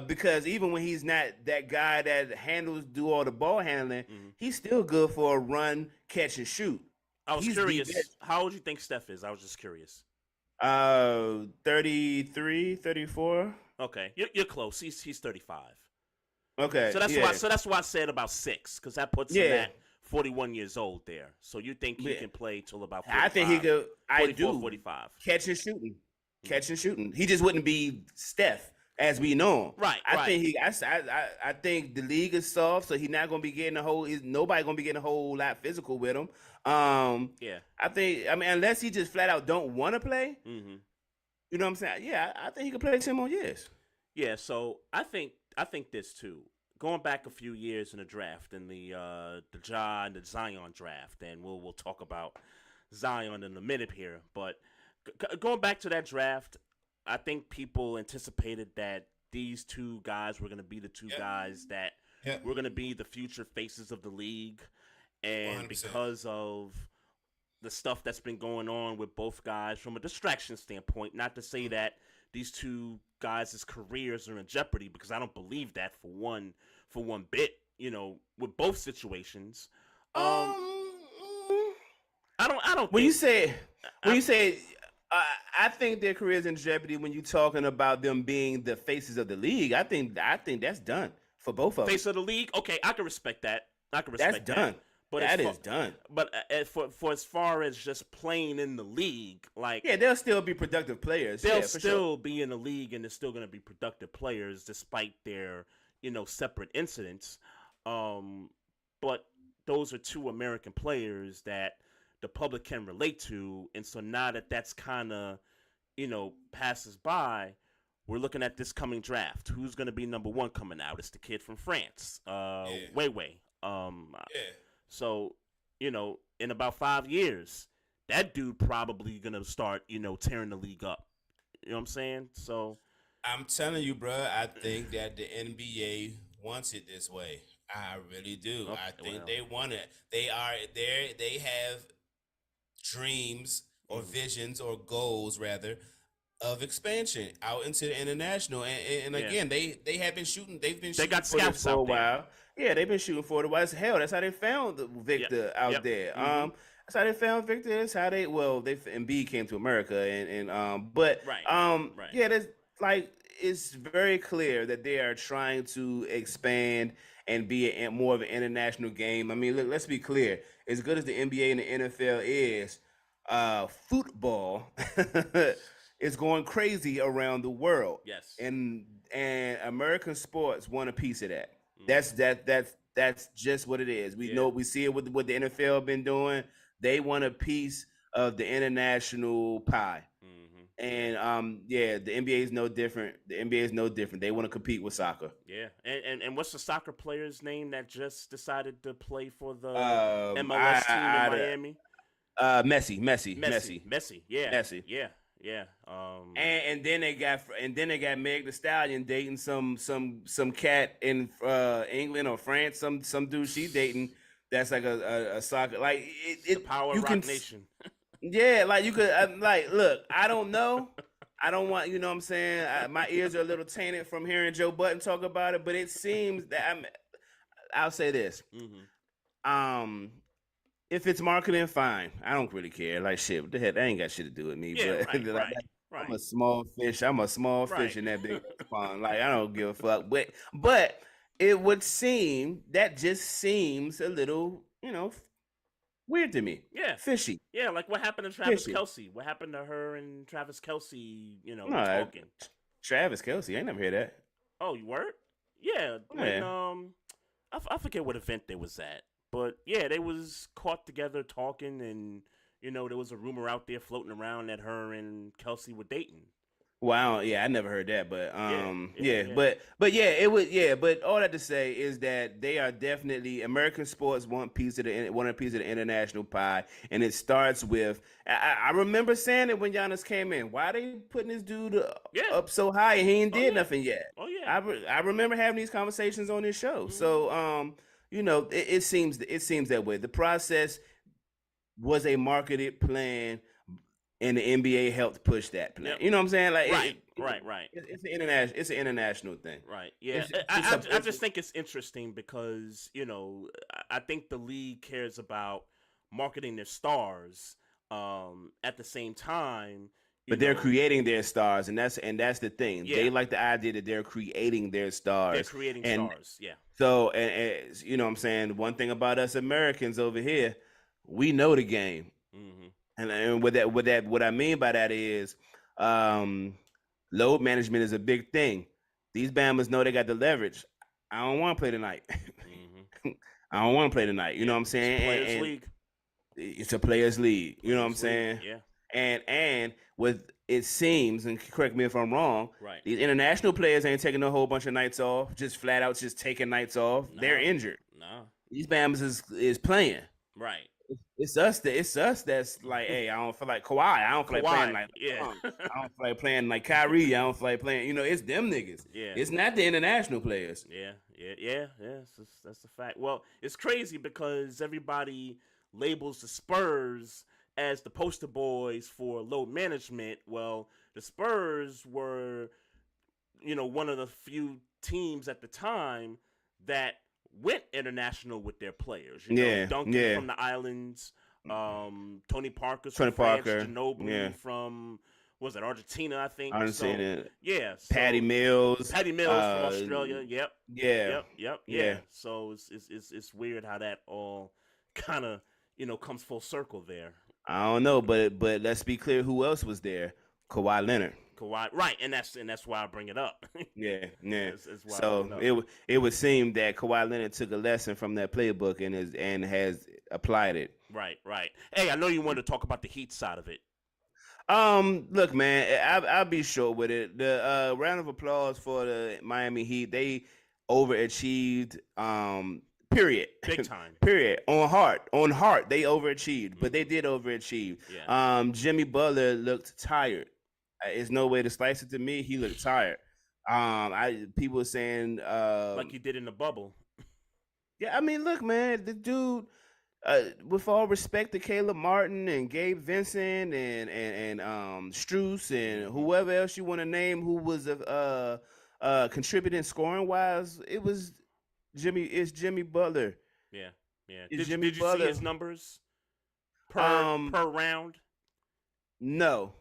Because even when he's not that guy that do all the ball handling, he's still good for a run, catch, and shoot. I was curious. How old do you think Steph is? I was just curious. 33, 34. Okay, you're close. He's 35. Okay, so that's why I said about 6, because that puts him at 41 years old there. So you think he can play till about 45? I think he could. 45. Catch and shooting. Catch and shooting. He just wouldn't be Steph as we know him. Right. I think the league is soft, so he's not gonna be getting nobody gonna be getting a whole lot physical with him. I mean, unless he just flat out don't want to play. You know what I'm saying? Yeah, I think he could play 10 more years. Yeah, so I think this too. Going back a few years in the draft, in the Ja and the Zion draft, and we'll talk about Zion in a minute here. But going back to that draft, I think people anticipated that these two guys were going to be the two guys that were going to be the future faces of the league. And 100%. Because of the stuff that's been going on with both guys from a distraction standpoint, not to say that these two guys' careers are in jeopardy, because I don't believe that for one bit, you know, with both situations. I don't when you say I think their career's in jeopardy when you're talking about them being the faces of the league. I think that's done for both of them. Face of the league? Okay, I can respect that. That's done. But that is done. But for as far as just playing in the league, like, they'll still be productive players. They'll still be in the league, and they're still going to be productive players despite their, you know, separate incidents. But those are two American players that the public can relate to, and so now that that's kind of, you know, passes by, we're looking at this coming draft. Who's going to be number 1 coming out? It's the kid from France, Wei. So, you know, in about 5 years, that dude probably going to start, you know, tearing the league up. You know what I'm saying? So I'm telling you, bro, I think that the NBA wants it this way. I really do. Okay, I think they want it. They have dreams or visions or goals, rather, of expansion out into the international. And again, they have been shooting. They got scouts for a while. Yeah, they've been shooting for it a while. Hell, that's how they found Victor out there. That's how they found Victor. That's how Embiid came to America, yeah, that's like, it's very clear that they are trying to expand and be more of an international game. I mean, look, let's be clear. As good as the NBA and the NFL is, football is going crazy around the world. Yes, and American sports want a piece of that. That's just what it is. We see it with what the NFL been doing. They want a piece of the international pie. And the NBA is no different. The NBA is no different. They want to compete with soccer. Yeah. And what's the soccer player's name that just decided to play for the MLS team in Miami? Messi. Yeah. Messi. Yeah. Yeah. And then they got Meg Thee Stallion dating some cat in England or France. Some dude she dating that's like a soccer, like the power of Rock Nation. Yeah, like you could look. I don't know. I don't want, you know what I'm saying. My ears are a little tainted from hearing Joe Budden talk about it, but it seems that I'll say this. If it's marketing, fine. I don't really care. Like shit, what the heck? That ain't got shit to do with me. Yeah, But right. I'm a small fish. I'm a small fish in that big pond. Like I don't give a fuck. But it would seem that just seems a little, weird to me. Yeah. Fishy. Yeah, like what happened to Travis Kelce? What happened to her and Travis Kelce, talking? Travis Kelce, I ain't never heard that. Oh, you were? Yeah. When, I forget what event they was at. But yeah, they was caught together talking, and there was a rumor out there floating around that her and Kelce were dating. Wow, yeah, I never heard that, but but all that to say is that they are definitely American sports want a piece of the international pie, and it starts with I remember saying it when Giannis came in. Why are they putting this dude up so high and he ain't did nothing yet? Oh yeah, I remember having these conversations on this show. Mm-hmm. So it seems that way. The process was a marketed plan. And the NBA helped push that plan. Yep. You know what I'm saying? Like right. It's an international thing. Right. Yeah. I just think it's interesting because I think the league cares about marketing their stars. At the same time, but they're creating their stars, and that's the thing. Yeah. They like the idea that they're creating their stars. They're creating stars. Yeah. So and you know what I'm saying. One thing about us Americans over here, we know the game. Mm-hmm. And what I mean by that is, load management is a big thing. These Bammers know they got the leverage. I don't want to play tonight. Mm-hmm. I don't want to play tonight. You know what I'm saying? It's a players' league. You know what I'm saying? Yeah. And with it seems, and correct me if I'm wrong, right? These international players ain't taking a whole bunch of nights off. Just flat out, just taking nights off. No. They're injured. No. These Bammers is playing. Right. It's us that's like, hey, I don't feel like Kawhi. I don't feel like playing like I don't feel like playing like Kyrie. I don't feel like playing. It's them niggas. Yeah. It's not the international players. Yeah. That's a fact. Well, it's crazy because everybody labels the Spurs as the poster boys for load management. Well, the Spurs were, one of the few teams at the time that went international with their players. Duncan from the islands, Tony Parker from France, Ginobili from Argentina, I think. Argentina. So, yeah. Patty Mills from Australia. Yep. Yeah. So it's weird how that all kind of comes full circle there. I don't know, but let's be clear. Who else was there? Kawhi Leonard. Right, and that's why I bring it up. Yeah. That's why so it would seem that Kawhi Leonard took a lesson from that playbook and has applied it. Right. Hey, I know you wanted to talk about the Heat side of it. Look, man, I'll be short with it. The round of applause for the Miami Heat. They overachieved. Period. Big time. Period. On heart, they overachieved, but they did overachieve. Yeah. Jimmy Butler looked tired. There's no way to slice it to me. He looked tired. People were saying like you did in the bubble. Yeah, I mean, look, man, the dude. With all respect to Caleb Martin and Gabe Vincent and Strus and whoever else you want to name who was contributing scoring wise, it's Jimmy Butler. Yeah. Did you see his numbers per round? No.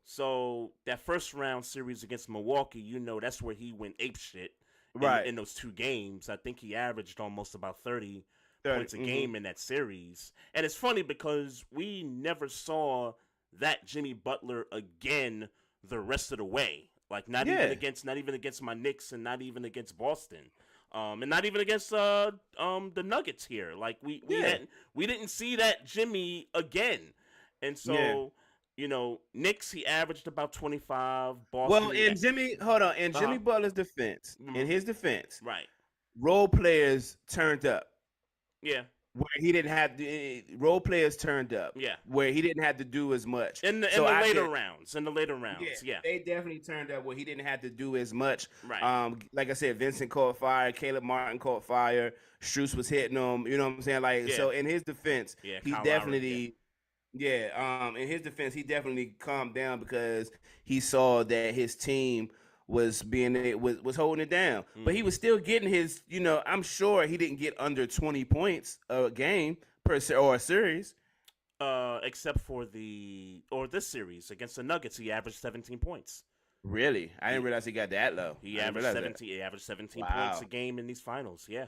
So that first round series against Milwaukee, that's where he went apeshit. Right. In those two games, I think he averaged almost about 30 points a game in that series. And it's funny because we never saw that Jimmy Butler again the rest of the way. Like not even against my Knicks and not even against Boston. And not even against the Nuggets here. Like we didn't see that Jimmy again. And so Knicks, he averaged about 25. Boston. Well, in Jimmy Butler's defense, in his defense, right, role players turned up. Yeah. Where he didn't have to, role players turned up. Yeah. Where he didn't have to do as much. In the later rounds. Yeah. They definitely turned up where he didn't have to do as much. Right. Like I said, Vincent caught fire. Caleb Martin caught fire. Strus was hitting him. You know what I'm saying? Like, so in his defense, he definitely. In his defense, he definitely calmed down because he saw that his team was holding it down. But he was still getting his, I'm sure he didn't get under 20 points a game per se or a series. Except for this series against the Nuggets, he averaged 17 points. Really? I didn't realize he got that low. He averaged 17. He averaged 17 points a game in these finals. Yeah.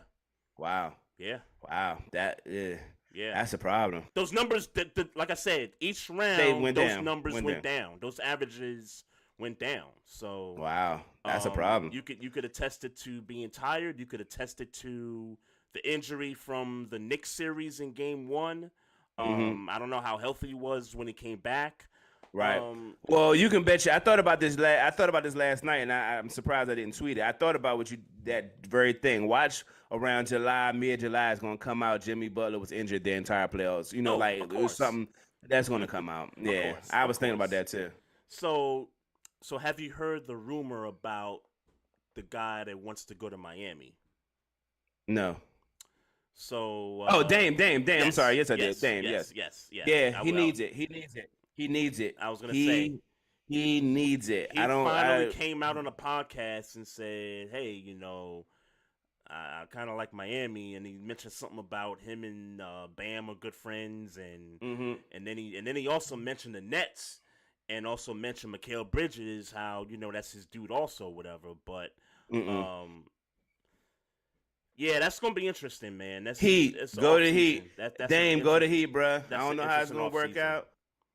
Wow. Yeah. Wow. Yeah. That's a problem. Those numbers, like I said, each round, numbers went down. Those averages went down. So wow, that's a problem. You could attest it to being tired. You could attest it to the injury from the Knicks series in Game 1. I don't know how healthy he was when he came back. Right. Well, you can bet you. I thought about this last night, and I'm surprised I didn't tweet it. I thought about that very thing. Watch around mid-July is going to come out. Jimmy Butler was injured the entire playoffs. It was something that's going to come out. Yeah, I was thinking about that too. So have you heard the rumor about the guy that wants to go to Miami? No. So Dame. Yes, I'm sorry. Yes, I did. Dame. Yes. Yeah, he needs it. He needs it. I was gonna say he needs it. He finally came out on a podcast and said, "Hey, I kind of like Miami," and he mentioned something about him and Bam are good friends, and then he also mentioned the Nets, and also mentioned Mikal Bridges, how that's his dude also, whatever. But yeah, that's gonna be interesting, man. That's Heat. Go to Heat. Dame, go to Heat, bro. I don't know how it's gonna work out.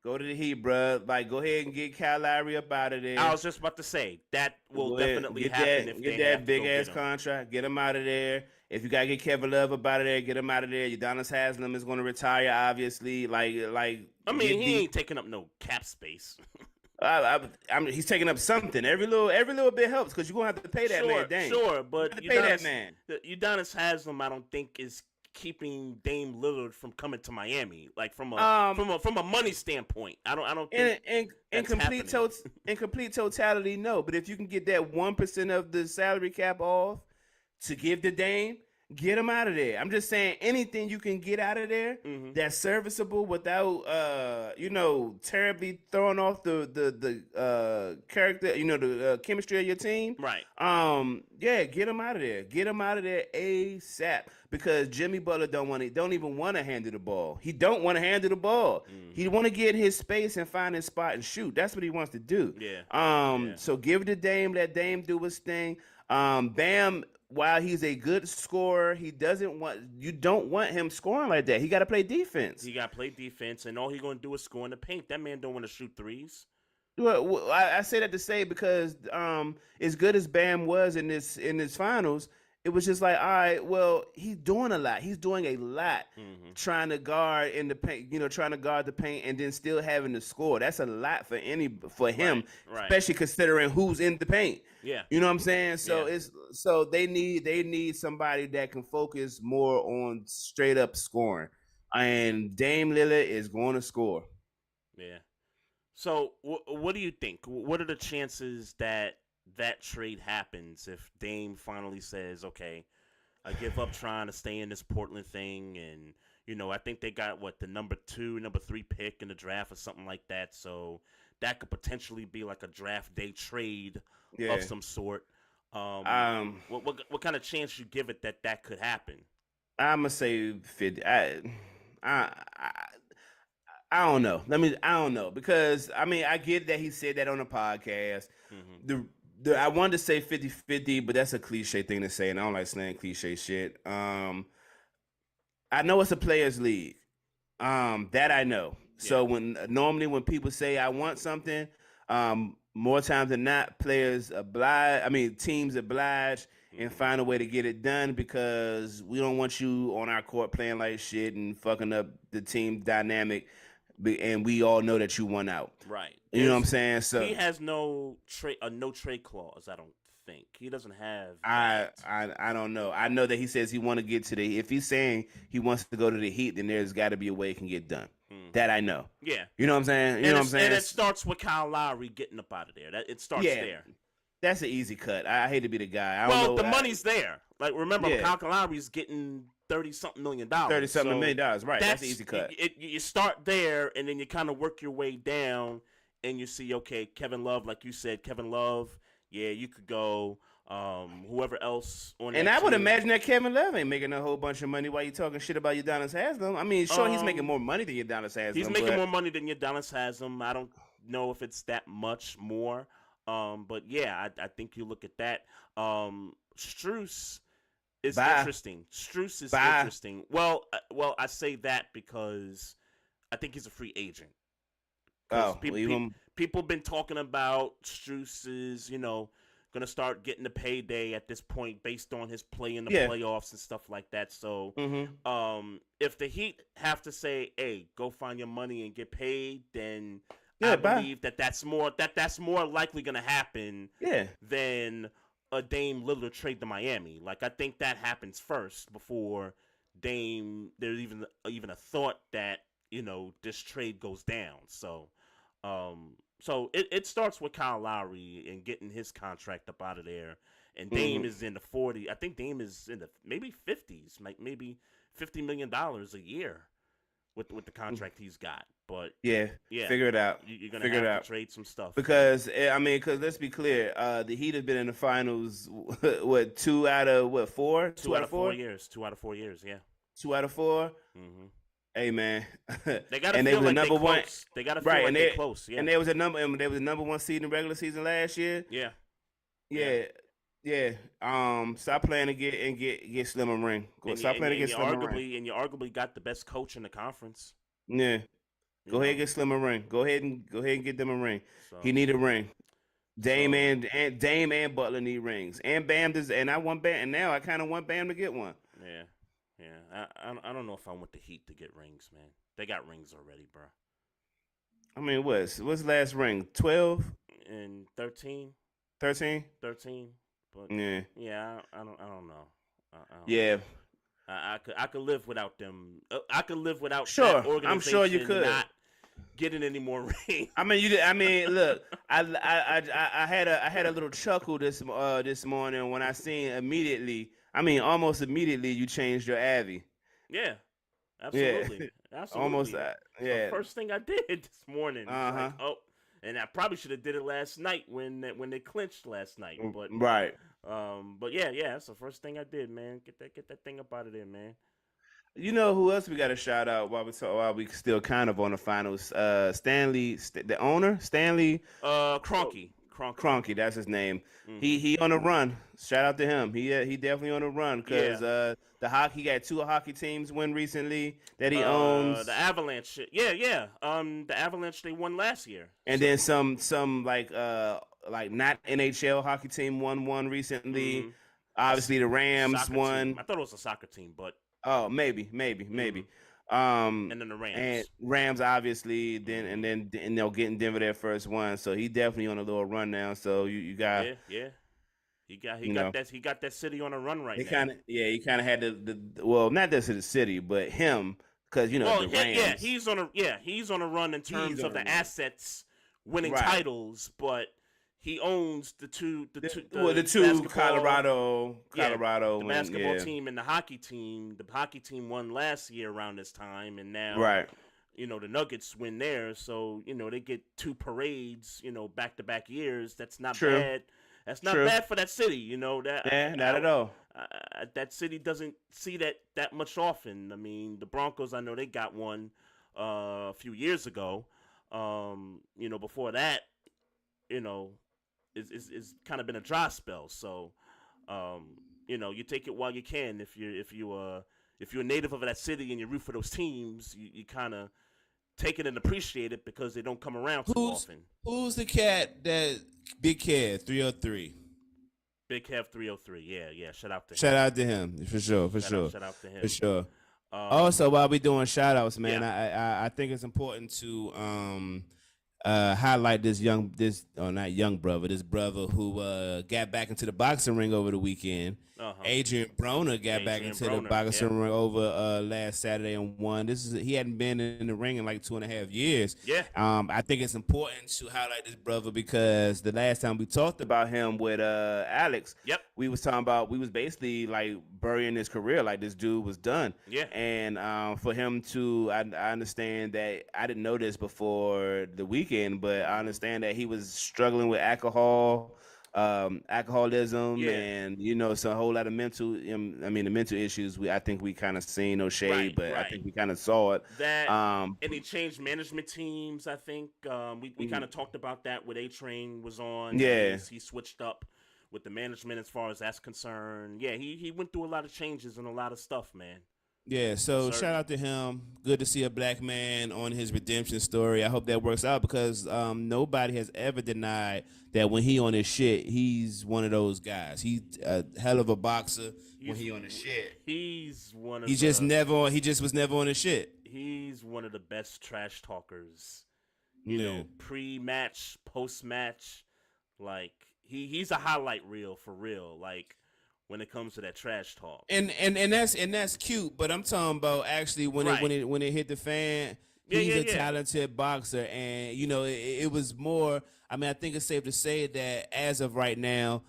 Go to the Heat, bro. Like, go ahead and get Kyle Lowry up out of there. I was just about to say that will definitely happen if they get that big ass contract. Get him out of there. If you gotta get Kevin Love up out of there, get him out of there. Udonis Haslem is gonna retire, obviously. He ain't taking up no cap space. He's taking up something. Every little bit helps because you're gonna have to pay that man. Dang. Sure, but pay that man. Udonis Haslem, I don't think is keeping Dame Lillard from coming to Miami, like from a money standpoint. I don't think in complete totality, no. But if you can get that 1% of the salary cap off to give to Dame, get him out of there. I'm just saying anything you can get out of there that's serviceable without terribly throwing off the character, the chemistry of your team. Right. Get him out of there. Get him out of there ASAP. Because Jimmy Butler don't even want to handle the ball. He don't want to handle the ball. He want to get his space and find his spot and shoot. That's what he wants to do. Yeah. So give it to Dame. Let Dame do his thing. Bam, while he's a good scorer, you don't want him scoring like that. He got to play defense. And all he's going to do is score in the paint. That man don't want to shoot threes. Well, I say that to say because as good as Bam was in this finals, it was just like, all right, well, he's doing a lot. He's doing a lot trying to guard in the paint, trying to guard the paint and then still having to score. That's a lot for him, right. Especially considering who's in the paint. Yeah. You know what I'm saying? So they need somebody that can focus more on straight up scoring. And Dame Lillard is going to score. Yeah. So what do you think? What are the chances that trade happens if Dame finally says, okay, I give up trying to stay in this Portland thing, and I think they got the number 2, number 3 pick in the draft or something like that, so that could potentially be like a draft day trade of some sort. What kind of chance you give it that could happen? I'm gonna say 50. I don't know. I don't know because I get that he said that on a podcast. I wanted to say 50-50, but that's a cliche thing to say, and I don't like saying cliche shit. I know it's a players' league. That I know. Yeah. So normally when people say I want something, more times than not, teams oblige and find a way to get it done because we don't want you on our court playing like shit and fucking up the team dynamic. And we all know that you won out. Right. You know what I'm saying? So he has no trade clause, I don't think. He doesn't have I don't know. I know that he says he want to get to if he's saying he wants to go to the Heat, then there's got to be a way it can get done. That I know. Yeah. You know what I'm saying? And it starts with Kyle Lowry getting up out of there. It starts there. That's an easy cut. I hate to be the guy. The money's there. Like, remember, Kyle Lowry's getting $30-something million. $30-something million, right? That's an easy cut. You start there, and then you kind of work your way down, and you see, okay, Kevin Love, like you said, Yeah, you could go. Whoever else on and that I would team. imagine that Kevin Love ain't making a whole bunch of money while you talking shit about Udonis Haslem. I mean, sure, he's making more money than Udonis Haslem. He's making more money than Udonis Haslem. I don't know if it's that much more. But yeah, I think you look at that. Strus is interesting. Strus is interesting. Well, I say that because I think he's a free agent. People been talking about Strus is, going to start getting the payday at this point based on his play in the playoffs and stuff like that. So if the Heat have to say, hey, go find your money and get paid, then I believe that's more likely going to happen than a Dame Lillard trade to Miami. Like, I think that happens first before Dame, there's even a thought that, this trade goes down. So it starts with Kyle Lowry and getting his contract up out of there. And Dame is in the 40. I think Dame is in the maybe 50s, like maybe $50 million a year with the contract he's got. But figure it out. You're gonna have to trade some stuff because let's be clear, the Heat have been in the finals. What, 2 out of 4? 2 out of 4 years. 2 out of 4 years. Yeah. 2 out of 4. Hey man, they got to feel like they're close. They got to feel like they're close. Yeah. And there was a number 1 seed in the regular season last year. Yeah. Stop playing to get Slim a ring. Stop playing to get Slim a ring. And you arguably got the best coach in the conference. Yeah. Go ahead and get Slim a ring. Go ahead and get them a ring. So, he need a ring. Dame and Butler need rings. And Bam does. And I want Bam. And now I kind of want Bam to get one. Yeah. I don't know if I want the Heat to get rings, man. They got rings already, bro. I mean, what's the last ring? 12 and 13. 13. But yeah, I don't know. Yeah. I could live without them. I could live without that organization. I'm sure you could. Not getting any more rings. I mean, look, I had a little chuckle this morning when I seen almost immediately you changed your Avi. Yeah, absolutely. Yeah. Absolutely. Almost that. Yeah. The first thing I did this morning. Like, and I probably should have did it last night when they clinched last night. But right. But yeah, that's the first thing I did, man. Get that thing up out of there, man. You know who else we got to shout out while we still kind of on the finals? Stanley, the owner, Stanley. Kroenke, that's his name. Mm-hmm. He on a run. Shout out to him. He definitely on a run because he got 2 hockey teams win recently that he owns. The Avalanche. Yeah. The Avalanche, they won last year. And then some like not NHL hockey team won one recently. Mm-hmm. Obviously the Rams won. Team. I thought it was a soccer team, but maybe. Mm-hmm. And then the Rams. And Rams obviously, then they'll get in Denver their first one. So he definitely on a little run now. So you got He got that city on a run right now. He kind of had the not this is the city, but him because the Rams. He's on a run in terms of the assets winning titles, but he owns the two Colorado, the basketball team and the hockey team. The hockey team won last year around this time, and now the Nuggets win theirs. So they get 2 parades, back-to-back years. That's not bad. That's not bad for that city. Not at all. That city doesn't see that much often. I mean, the Broncos, I know they got one a few years ago. Before that, it's kind of been a dry spell. So, you take it while you can. If you're a native of that city and you root for those teams, you kind of take it and appreciate it because they don't come around too often. Who's the cat that Big Kev 303? Big Kev 303. Yeah. Shout out to him. Shout out to him for sure. Shout out to him for sure. Also, while we doing shout outs, man, I think it's important to highlight this brother who got back into the boxing ring over the weekend. Adrian Broner got back into the boxing ring over last Saturday and won. He hadn't been in the ring in like 2.5 years. I think it's important to highlight this brother because the last time we talked about him with Alex, we was basically like burying his career, like this dude was done. And for him to, I understand that I didn't know this before the weekend, but I understand that he was struggling with alcohol. alcoholism and some whole lot of mental. I mean, the mental issues. I think we kind of seen no shade, but I think we kind of saw it. That and he changed management teams. I think we kind of talked about that with A-Train was on. Yeah, he switched up with the management as far as that's concerned. Yeah, he went through a lot of changes and a lot of stuff, man. Yeah, so shout out to him. Good to see a black man on his redemption story. I hope that works out because nobody has ever denied that when he on his shit, he's one of those guys. He's a hell of a boxer when he on his shit. He's one of he just was never on his shit. He's one of the best trash talkers. You know, pre-match, post-match, like he's a highlight reel for real. Like when it comes to that trash talk. And that's cute, but I'm talking about actually when it hit the fan, he's a talented boxer, and it was more. I mean, I think it's safe to say that as of right now,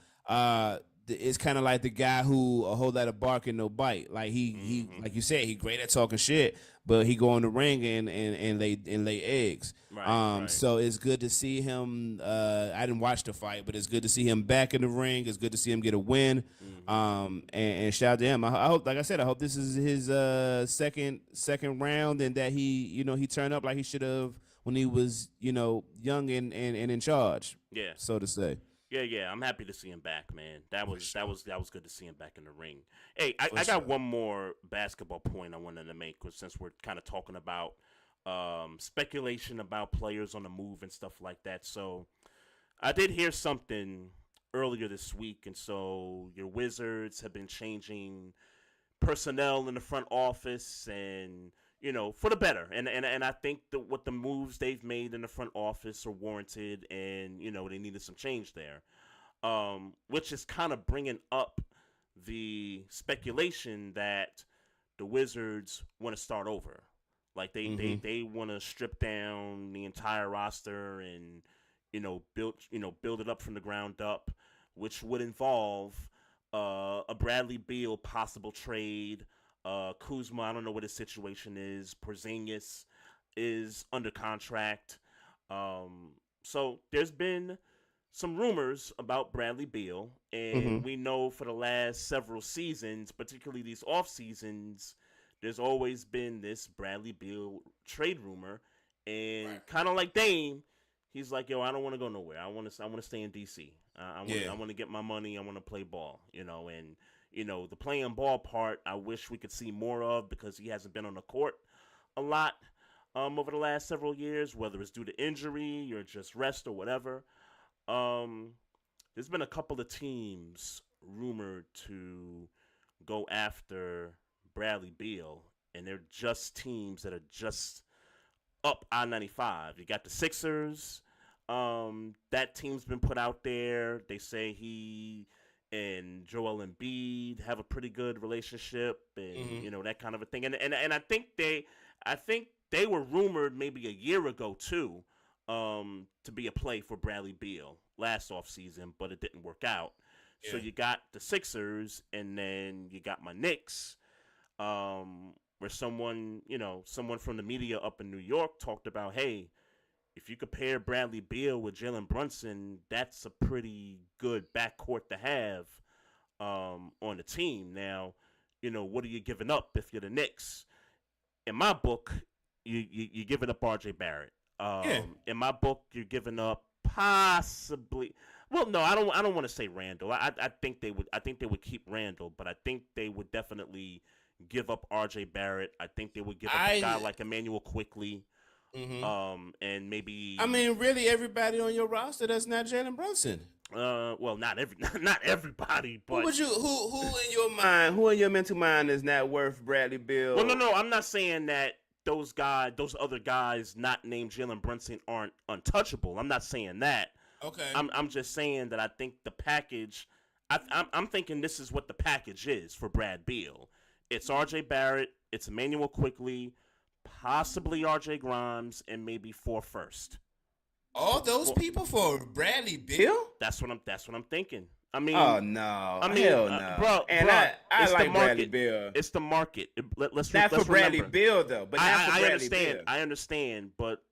it's kind of like the guy who a whole lot of bark and no bite. Like he like you said, he great at talking shit, but he go in the ring and lay eggs. Right. So it's good to see him. I didn't watch the fight, but it's good to see him back in the ring. It's good to see him get a win. And shout out to him. I hope, like I said, I hope this is his second round, and that he turned up like he should have when he was young and in charge. Yeah, so to say. Yeah. I'm happy to see him back, man. That was good to see him back in the ring. Hey, I got one more basketball point I wanted to make, since we're kind of talking about speculation about players on the move and stuff like that. So I did hear something earlier this week, and so your Wizards have been changing personnel in the front office, and for the better. And I think that what the moves they've made in the front office are warranted, and they needed some change there, which is kind of bringing up the speculation that the Wizards want to start over. Like they want to strip down the entire roster and build it up from the ground up, which would involve a Bradley Beal possible trade. Kuzma, I don't know what his situation is. Porzingis is under contract. So there's been some rumors about Bradley Beal, and we know for the last several seasons, particularly these off seasons, there's always been this Bradley Beal trade rumor, and kind of like Dame, he's like, yo, I don't want to go nowhere. I want to stay in DC. I want to get my money. I want to play ball, and the playing ball part, I wish we could see more of, because he hasn't been on the court a lot over the last several years, whether it's due to injury or just rest or whatever. There's been a couple of teams rumored to go after Bradley Beal, and they're just teams that are just up I-95. You got the Sixers. That team's been put out there. They say he and Joel Embiid have a pretty good relationship, and that kind of a thing. And I think they were rumored maybe a year ago too, to be a play for Bradley Beal last offseason, but it didn't work out. Yeah. So you got the Sixers, and then you got my Knicks, where someone from the media up in New York talked about, hey, if you compare Bradley Beal with Jalen Brunson, that's a pretty good backcourt to have on the team. Now, what are you giving up if you're the Knicks? In my book, you're giving up R.J. Barrett. In my book, you're giving up possibly. Well, no, I don't want to say Randall. I think they would keep Randall, but I think they would definitely give up R.J. Barrett. I think they would give up a guy like Emmanuel Quickly. And maybe. I mean, really, everybody on your roster that's not Jalen Brunson. Well, not everybody, but who in your mind, who in your mental mind is not worth Bradley Beal? Well, no, I'm not saying that those other guys not named Jalen Brunson aren't untouchable. I'm not saying that. Okay. I'm just saying that I think the package. I'm thinking this is what the package is for Brad Beal. It's R.J. Barrett. It's Emmanuel Quickly. Possibly R.J. Grimes, and maybe 4 first. All those people for Bradley Beal? That's what I'm thinking. I mean, oh no, hell no, bro. And bro, I like Bradley Beal. It's the market. Let's not for Bradley remember. Beal though, but not for Bradley Beal. I understand, but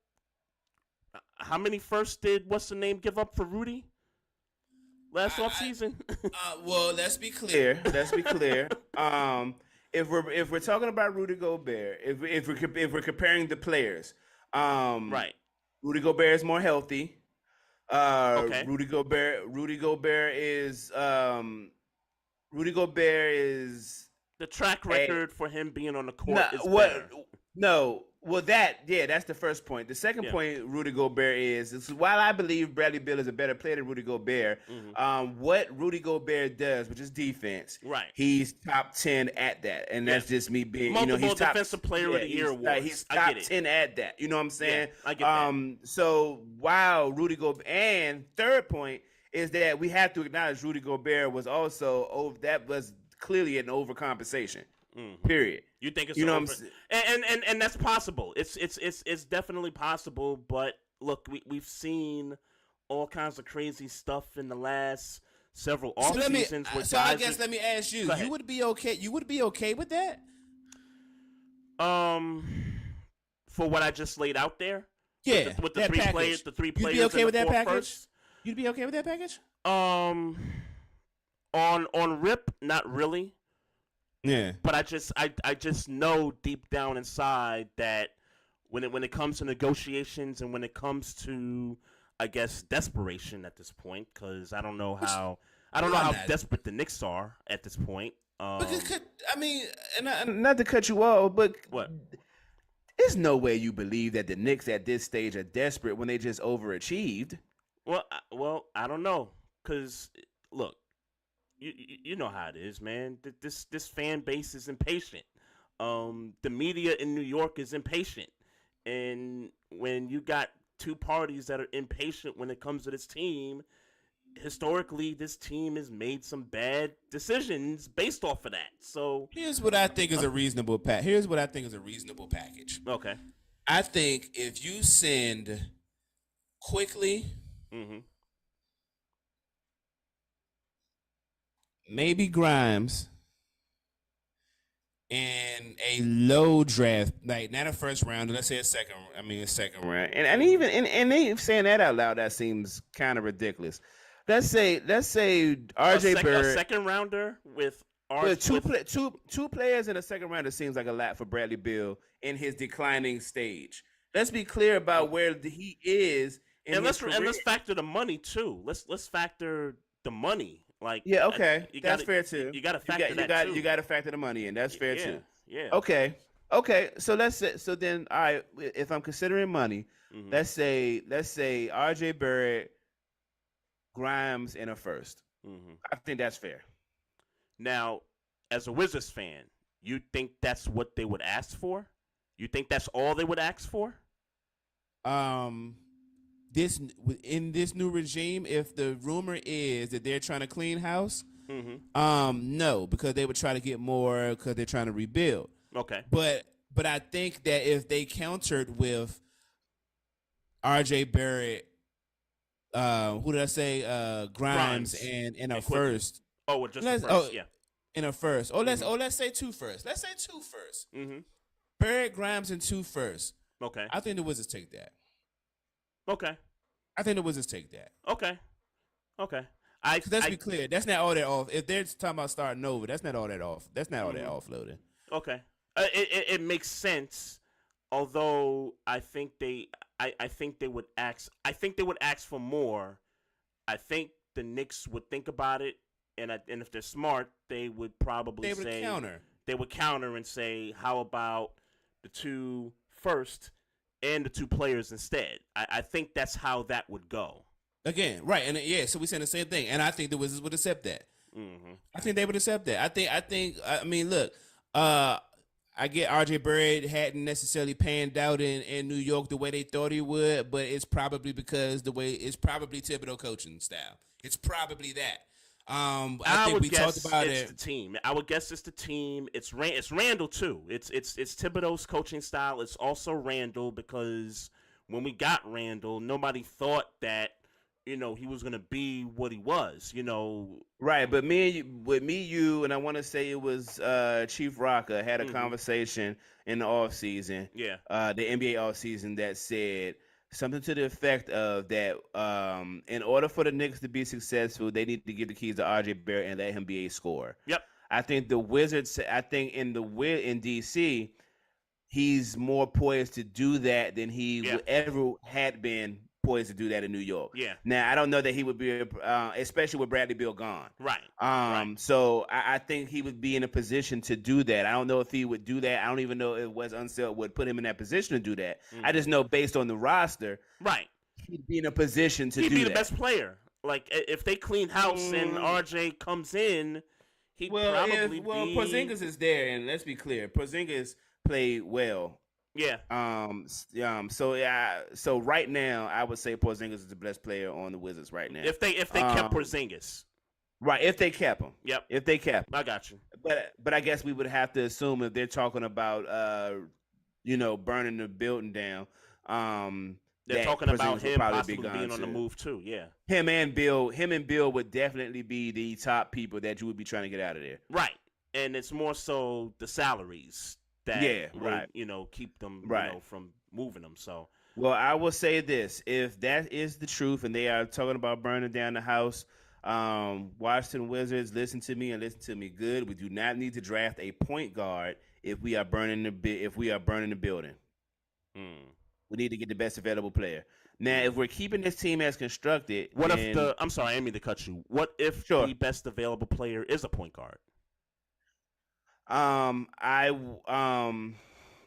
how many first did what's the name give up for Rudy? last offseason. Well, let's be clear. If we're talking about Rudy Gobert, if we're comparing the players, right. Rudy Gobert is more healthy. Okay. Rudy Gobert is the track record for him being on the court is better. No, that's the first point. The second point, Rudy Gobert is while I believe Bradley Beal is a better player than Rudy Gobert, what Rudy Gobert does, which is defense, right? He's top 10 at that, and that's just me being, multiple he's defensive player of the year awards. He's top 10 at that. You know what I'm saying? Yeah, I get that. So wow, Rudy Gobert, and third point is that we have to acknowledge Rudy Gobert was also that was clearly an overcompensation. Period. You think it's and that's possible. It's definitely possible. But look, we've seen all kinds of crazy stuff in the last several off seasons. I guess let me ask you: you would be okay? You would be okay with that? For what I just laid out there. Yeah, with the three players. The three players. You'd be okay with that package? First. You'd be okay with that package? On rip, not really. Yeah, but I just know deep down inside that when it comes to negotiations and when it comes to, I guess, desperation at this point, because I don't know how desperate the Knicks are at this point. Not to cut you off, but what? There's no way you believe that the Knicks at this stage are desperate when they just overachieved. Well, I don't know, because look. You know how it is, man. This fan base is impatient. The media in New York is impatient, and when you got two parties that are impatient when it comes to this team, historically, this team has made some bad decisions based off of that. So here's what I think is a reasonable package. Okay, I think if you send quickly. Maybe Grimes and a low draft, like not a first round, let's say a second round. And even they saying that out loud, that seems kind of ridiculous. Let's say RJ Barrett, a second rounder with two players in a second rounder seems like a lot for Bradley Beal in his declining stage. Let's be clear about where he is in his career. And let's factor the money too. Let's factor the money. Like, okay, that's fair too. You got to factor that too. You got to factor the money in. That's fair too. Yeah. Okay. So so then, all right. If I'm considering money, let's say RJ Barrett, Grimes, in a first. I think that's fair. Now, as a Wizards fan, you think that's what they would ask for? You think that's all they would ask for? In this new regime, if the rumor is that they're trying to clean house, no, because they would try to get more because they're trying to rebuild. Okay, but I think that if they countered with RJ Barrett, who did I say? Grimes and a first. Oh, just a first, yeah. In a first. Let's say two first. Let's say two first. Barrett, Grimes, and two first. Okay. I think the Wizards take that. Okay. I think the Wizards take that. Okay. Let's be clear. That's not all that off. If they're talking about starting over, that's not all that off. That's not all that offloading. Okay. It makes sense. Although I think they would ask. I think they would ask for more. I think the Knicks would think about it, and if they're smart, they would probably counter. They would counter and say, "How about the two first?" And the two players instead. I think that's how that would go. Again, right, and so we're saying the same thing, and I think the Wizards would accept that. I think they would accept that. I mean, look, I get RJ Barrett hadn't necessarily panned out in New York the way they thought he would, but it's probably because it's probably Thibodeau coaching style. It's probably that. I think we talked about it. The team. I would guess it's the team. It's Randall too. It's Thibodeau's coaching style. It's also Randall because when we got Randall, nobody thought that he was gonna be what he was. Right. But you, and I want to say it was Chief Rocka had a conversation in the off season. Yeah. The NBA off season that said something to the effect of that. In order for the Knicks to be successful, they need to give the keys to RJ Barrett and let him be a scorer. Yep. I think the Wizards. I think in DC, he's more poised to do that than he would ever had been poised to do that in New York. Yeah. Now I don't know that he would be, especially with Bradley Beal gone. Right. So I think he would be in a position to do that. I don't know if he would do that. I don't even know if Wes Unseld would put him in that position to do that. I just know based on the roster, right, he'd be in a position to do that. He'd be the best player. Like if they clean house and RJ comes in, he'd probably be. Porzingis is there, and let's be clear, Porzingis played well. Yeah. So right now, I would say Porzingis is the best player on the Wizards right now. If they kept Porzingis. Right, if they kept him. Yep. If they kept him. I got you. But I guess we would have to assume if they're talking about burning the building down, they're talking about him possibly being on the move too. Yeah. Him and Bill would definitely be the top people that you would be trying to get out of there. Right. And it's more so the salaries that will, keep them from moving them. So well, I will say this: if that is the truth, and they are talking about burning down the house, Washington Wizards, listen to me and listen to me good. We do not need to draft a point guard if we are burning the building. We need to get the best available player. Now, if we're keeping this team as constructed, I'm sorry, I didn't mean to cut you. What if the best available player is a point guard?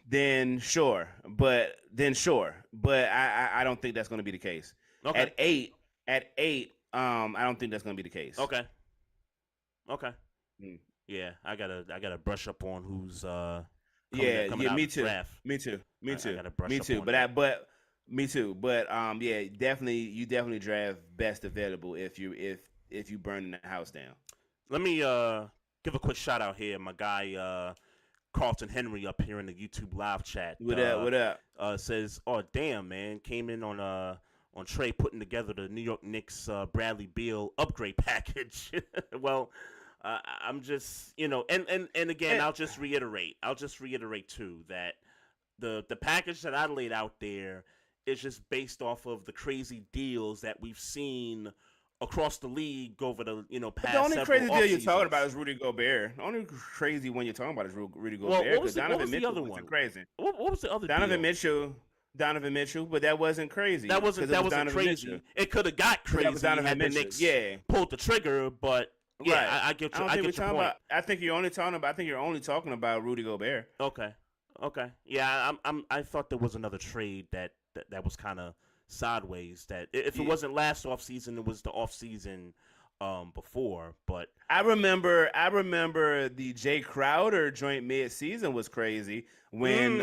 Then sure, but I don't think that's going to be the case. Okay. At eight, I don't think that's going to be the case. Okay. Yeah, I gotta brush up on who's coming out me of the too. draft. Me too. I gotta brush up on But me too. But definitely you definitely draft best available if you burn the house down. Let me give a quick shout out here. My guy Carlton Henry up here in the YouTube live chat. What up? Says, "Oh damn, man, came in on Trey putting together the New York Knicks Bradley Beal upgrade package." Well, I'm just and again, I'll just reiterate too that the package that I laid out there is just based off of the crazy deals that we've seen across the league over the past. The only crazy deal you're talking about is is Rudy Gobert. The only crazy one you're talking about is Rudy Gobert. What was the Mitchell other one? Crazy. What was the other Donovan deal? Donovan Mitchell, but that wasn't crazy. That wasn't crazy. Mitchell. It could have got crazy had the Knicks pulled the trigger, but I get your point. I think you're only talking about Rudy Gobert. Okay. Yeah, I thought there was another trade that was kind of sideways. That if it wasn't last offseason, it was the offseason before. But I remember the Jay Crowder joint mid-season was crazy when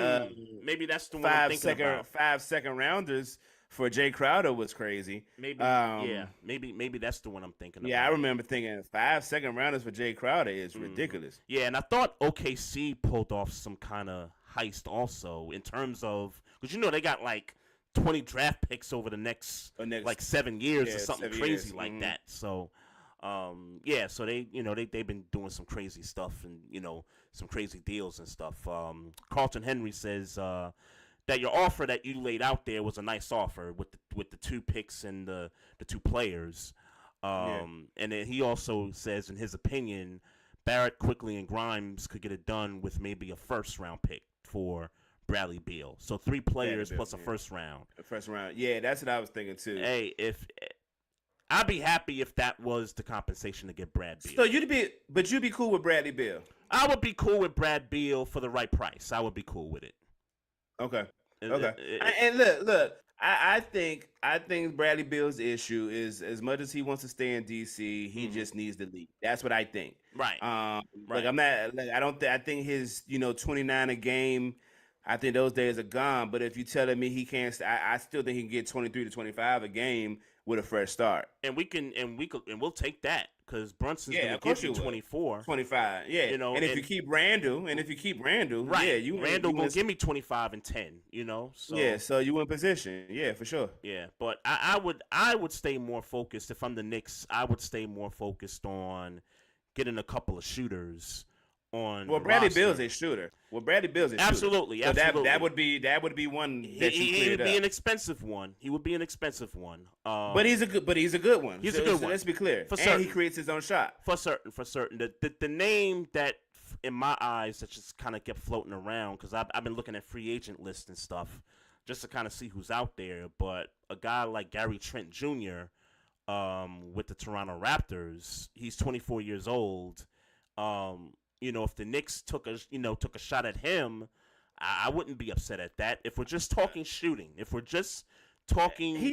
maybe that's the one I'm thinking about. 5 second rounders for Jay Crowder was crazy. Maybe maybe that's the one I'm thinking about. Yeah, I remember thinking 5 second rounders for Jay Crowder is ridiculous. Yeah, and I thought OKC pulled off some kind of heist also in terms of because they got like 20 draft picks over the next like 7 years or something crazy like that. So so they they've been doing some crazy stuff and some crazy deals and stuff. Carlton Henry says that your offer that you laid out there was a nice offer with the 2 picks and the 2 players. And then he also says in his opinion Barrett, Quickly, and Grimes could get it done with maybe a first round pick for Bradley Beal. So 3 players plus a first round. A first round. Yeah, that's what I was thinking too. Hey, I'd be happy if that was the compensation to get Brad Beal. So you'd be cool with Bradley Beal. I would be cool with Brad Beal for the right price. I would be cool with it. Okay. And look, I think Bradley Beal's issue is as much as he wants to stay in DC, he just needs to leave. That's what I think. Right. Like I'm not. Like, I think his 29 a game. I think those days are gone. But if you're telling me he can't, I still think he can get 23 to 25 a game with a fresh start. And we'll take that because Brunson's going to give you 24. 25, yeah. And if you keep Randall, right. Randall will give me 25 and 10, So yeah, so you in position. Yeah, for sure. Yeah, but I would stay more focused if I'm the Knicks. I would stay more focused on getting a couple of shooters on. Well, Bradley Beal's a shooter. Absolutely. So that would be one that he would be an expensive one. But he's a good one. He's a good one. Let's be clear. For certain. He creates his own shot. For certain. The name that in my eyes that just kind of kept floating around because I've been looking at free agent lists and stuff just to kind of see who's out there. But a guy like Gary Trent Jr. With the Toronto Raptors, he's 24 years old. If the Knicks took a shot at him, I wouldn't be upset at that. If we're just talking shooting, he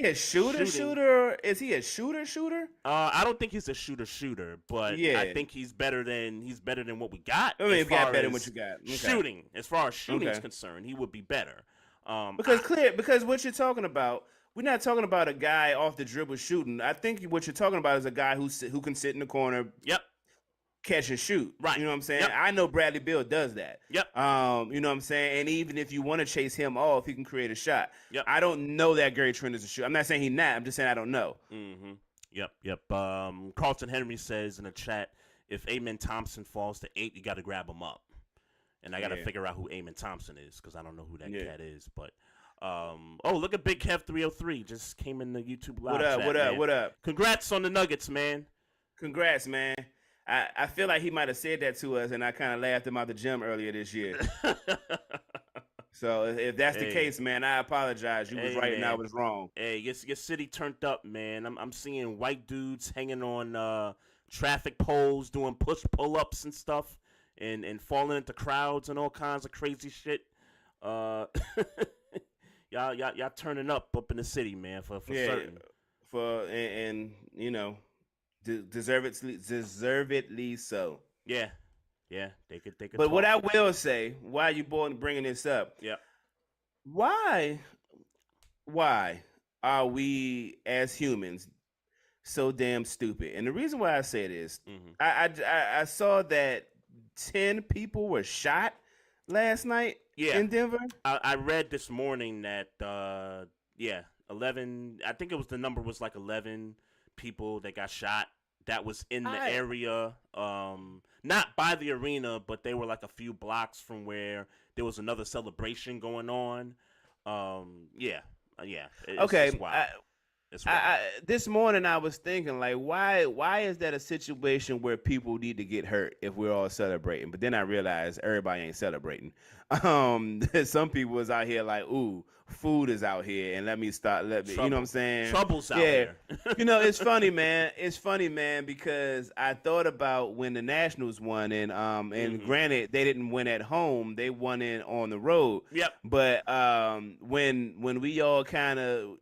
a shooter. Is he a shooter? I don't think he's a shooter, but I think he's better than what we got. I mean, he's got better than what you got. Okay. Shooting, as far as shooting is concerned, he would be better. Because what you're talking about, we're not talking about a guy off the dribble shooting. I think what you're talking about is a guy who can sit in the corner. Yep. Catch and shoot. Right. You know what I'm saying? Yep. I know Bradley Beal does that. Yep. You know what I'm saying? And even if you want to chase him off, he can create a shot. Yep. I don't know that Gary Trent is a shooter. I'm not saying he's not. I'm just saying I don't know. Mm-hmm. Yep. Carlton Henry says in the chat, if Amen Thompson falls to 8, you got to grab him up. And I got to figure out who Amen Thompson is because I don't know who that cat is. But look at Big Kev 303 just came in the YouTube live chat. What up? Congrats on the Nuggets, man. Congrats, man. I feel like he might have said that to us, and I kind of laughed him out the gym earlier this year. So if that's the case, man, I apologize. You was right, man. And I was wrong. Hey, your city turned up, man. I'm seeing white dudes hanging on traffic poles, doing pull-ups and stuff, and falling into crowds and all kinds of crazy shit. Y'all turning up in the city, man, for certain. And deservedly so. Yeah, they could. But talk. What I will say, why you bringing this up? Yeah. Why are we as humans so damn stupid? And the reason why I say this, I saw that 10 people were shot last night in Denver. I read this morning that 11. I think the number was like 11 people that got shot. That was in the area, not by the arena, but they were like a few blocks from where there was another celebration going on. It's wild. This morning I was thinking, like, why is that a situation where people need to get hurt if we're all celebrating? But then I realized everybody ain't celebrating. Some people was out here like, ooh, food is out here, and let me you know what I'm saying? Trouble's out here. It's funny, man. It's funny, man, because I thought about when the Nationals won, and granted, they didn't win at home, they won on the road. Yep. But when we all kind of,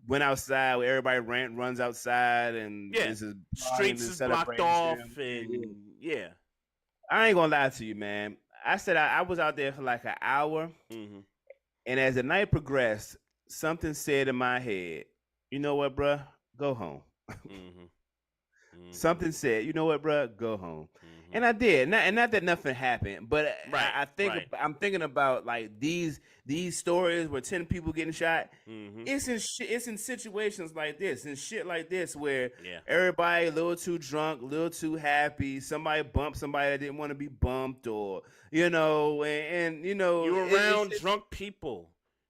went outside, where everybody runs outside, and this is streets is blocked off, and I ain't gonna lie to you, man. I said I was out there for like an hour, and as the night progressed, something said in my head, "You know what, bruh? Go home." Something said, "You know what, bruh? Go home." And I did. Not that nothing happened, but I'm thinking about like these stories where 10 people getting shot. It's in situations like this and shit like this where everybody a little too drunk, a little too happy. Somebody bumped somebody that didn't want to be bumped, or you're around drunk people.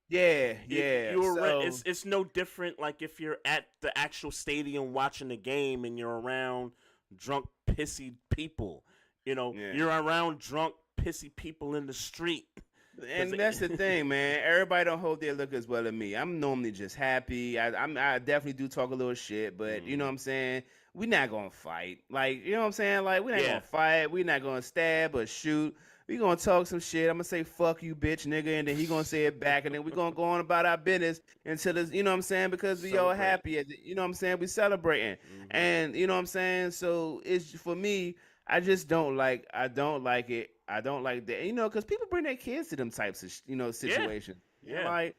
It's no different. Like if you're at the actual stadium watching the game and you're around drunk, pissy people. You're around drunk, pissy people in the street. And that's the thing, man. Everybody don't hold their liquor as well as me. I'm normally just happy. I definitely do talk a little shit, but you know what I'm saying? We're not going to fight. Like, you know what I'm saying? Like, we're not going to fight. We're not going to stab or shoot. We gonna talk some shit. I'm gonna say fuck you, bitch, nigga, and then he gonna say it back, and then we gonna go on about our business until it's, you know what I'm saying, because we all happy, you know what I'm saying, we celebrating, and you know what I'm saying. So it's for me, I don't like it. I don't like that, because people bring their kids to them types of situations. Like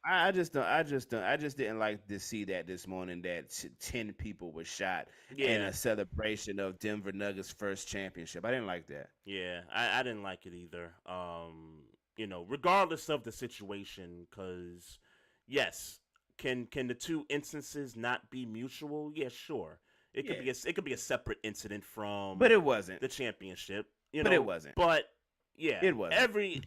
I just didn't like to see that this morning that 10 people were shot in a celebration of Denver Nuggets' first championship. I didn't like that. Yeah, I didn't like it either. Regardless of the situation, because yes, can the two instances not be mutual? Yeah, sure. It could be a separate incident from, but it wasn't the championship. But it wasn't. But yeah, it wasn't.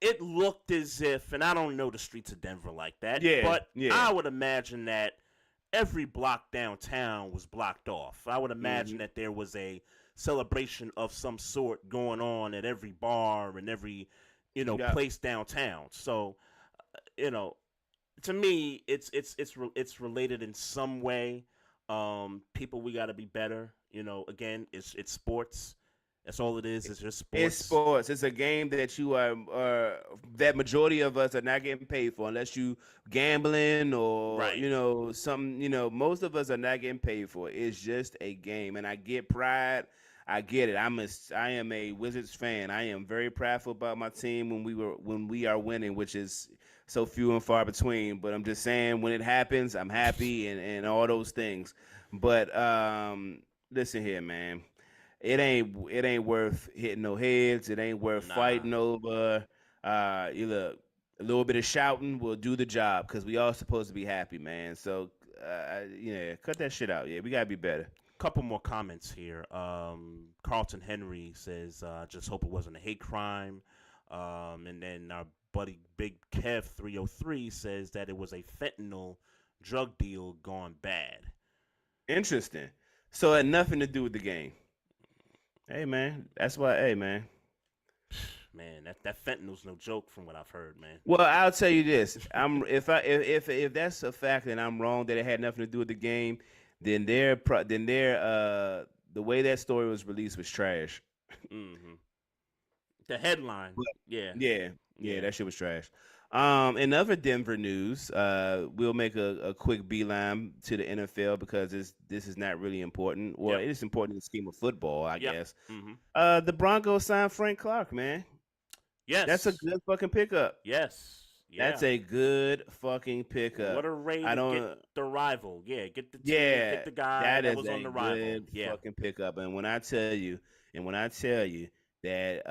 It looked as if, and I don't know the streets of Denver like that. Yeah, but yeah. I would imagine that every block downtown was blocked off. I would imagine that there was a celebration of some sort going on at every bar and every place downtown. So to me, it's related in some way. People, we got to be better. Again, it's sports. That's all it is. It's just sports. It's sports. It's a game that you are that majority of us are not getting paid for, unless you gambling or something. Most of us are not getting paid for. It's just a game, and I get pride. I get it. I am a Wizards fan. I am very prideful about my team when we are winning, which is so few and far between. But I'm just saying, when it happens, I'm happy and all those things. But listen here, man. It ain't worth hitting no heads. It ain't worth fighting over. You look, a little bit of shouting will do the job, because we all supposed to be happy, man. So cut that shit out. Yeah, we gotta be better. Couple more comments here. Carlton Henry says, just hope it wasn't a hate crime. And then our buddy Big Kev 303 says that it was a fentanyl drug deal gone bad. Interesting. So it had nothing to do with the game. Hey man, that's why. Hey man, that fentanyl's no joke from what I've heard, man. Well, I'll tell you this: if that's a fact and I'm wrong that it had nothing to do with the game, then the way that story was released was trash. Mm-hmm. The headline, yeah, that shit was trash. In other Denver news, we'll make a quick beeline to the NFL, because this is not really important. Well, it is important in the scheme of football, I guess. Mm-hmm. The Broncos signed Frank Clark, man. Yes. That's a good fucking pickup. Yes. Yeah. That's a good fucking pickup. What a raid to get the rival. Yeah, get the team, get the guy that was on the rival. That is a good fucking pickup. And when I tell you that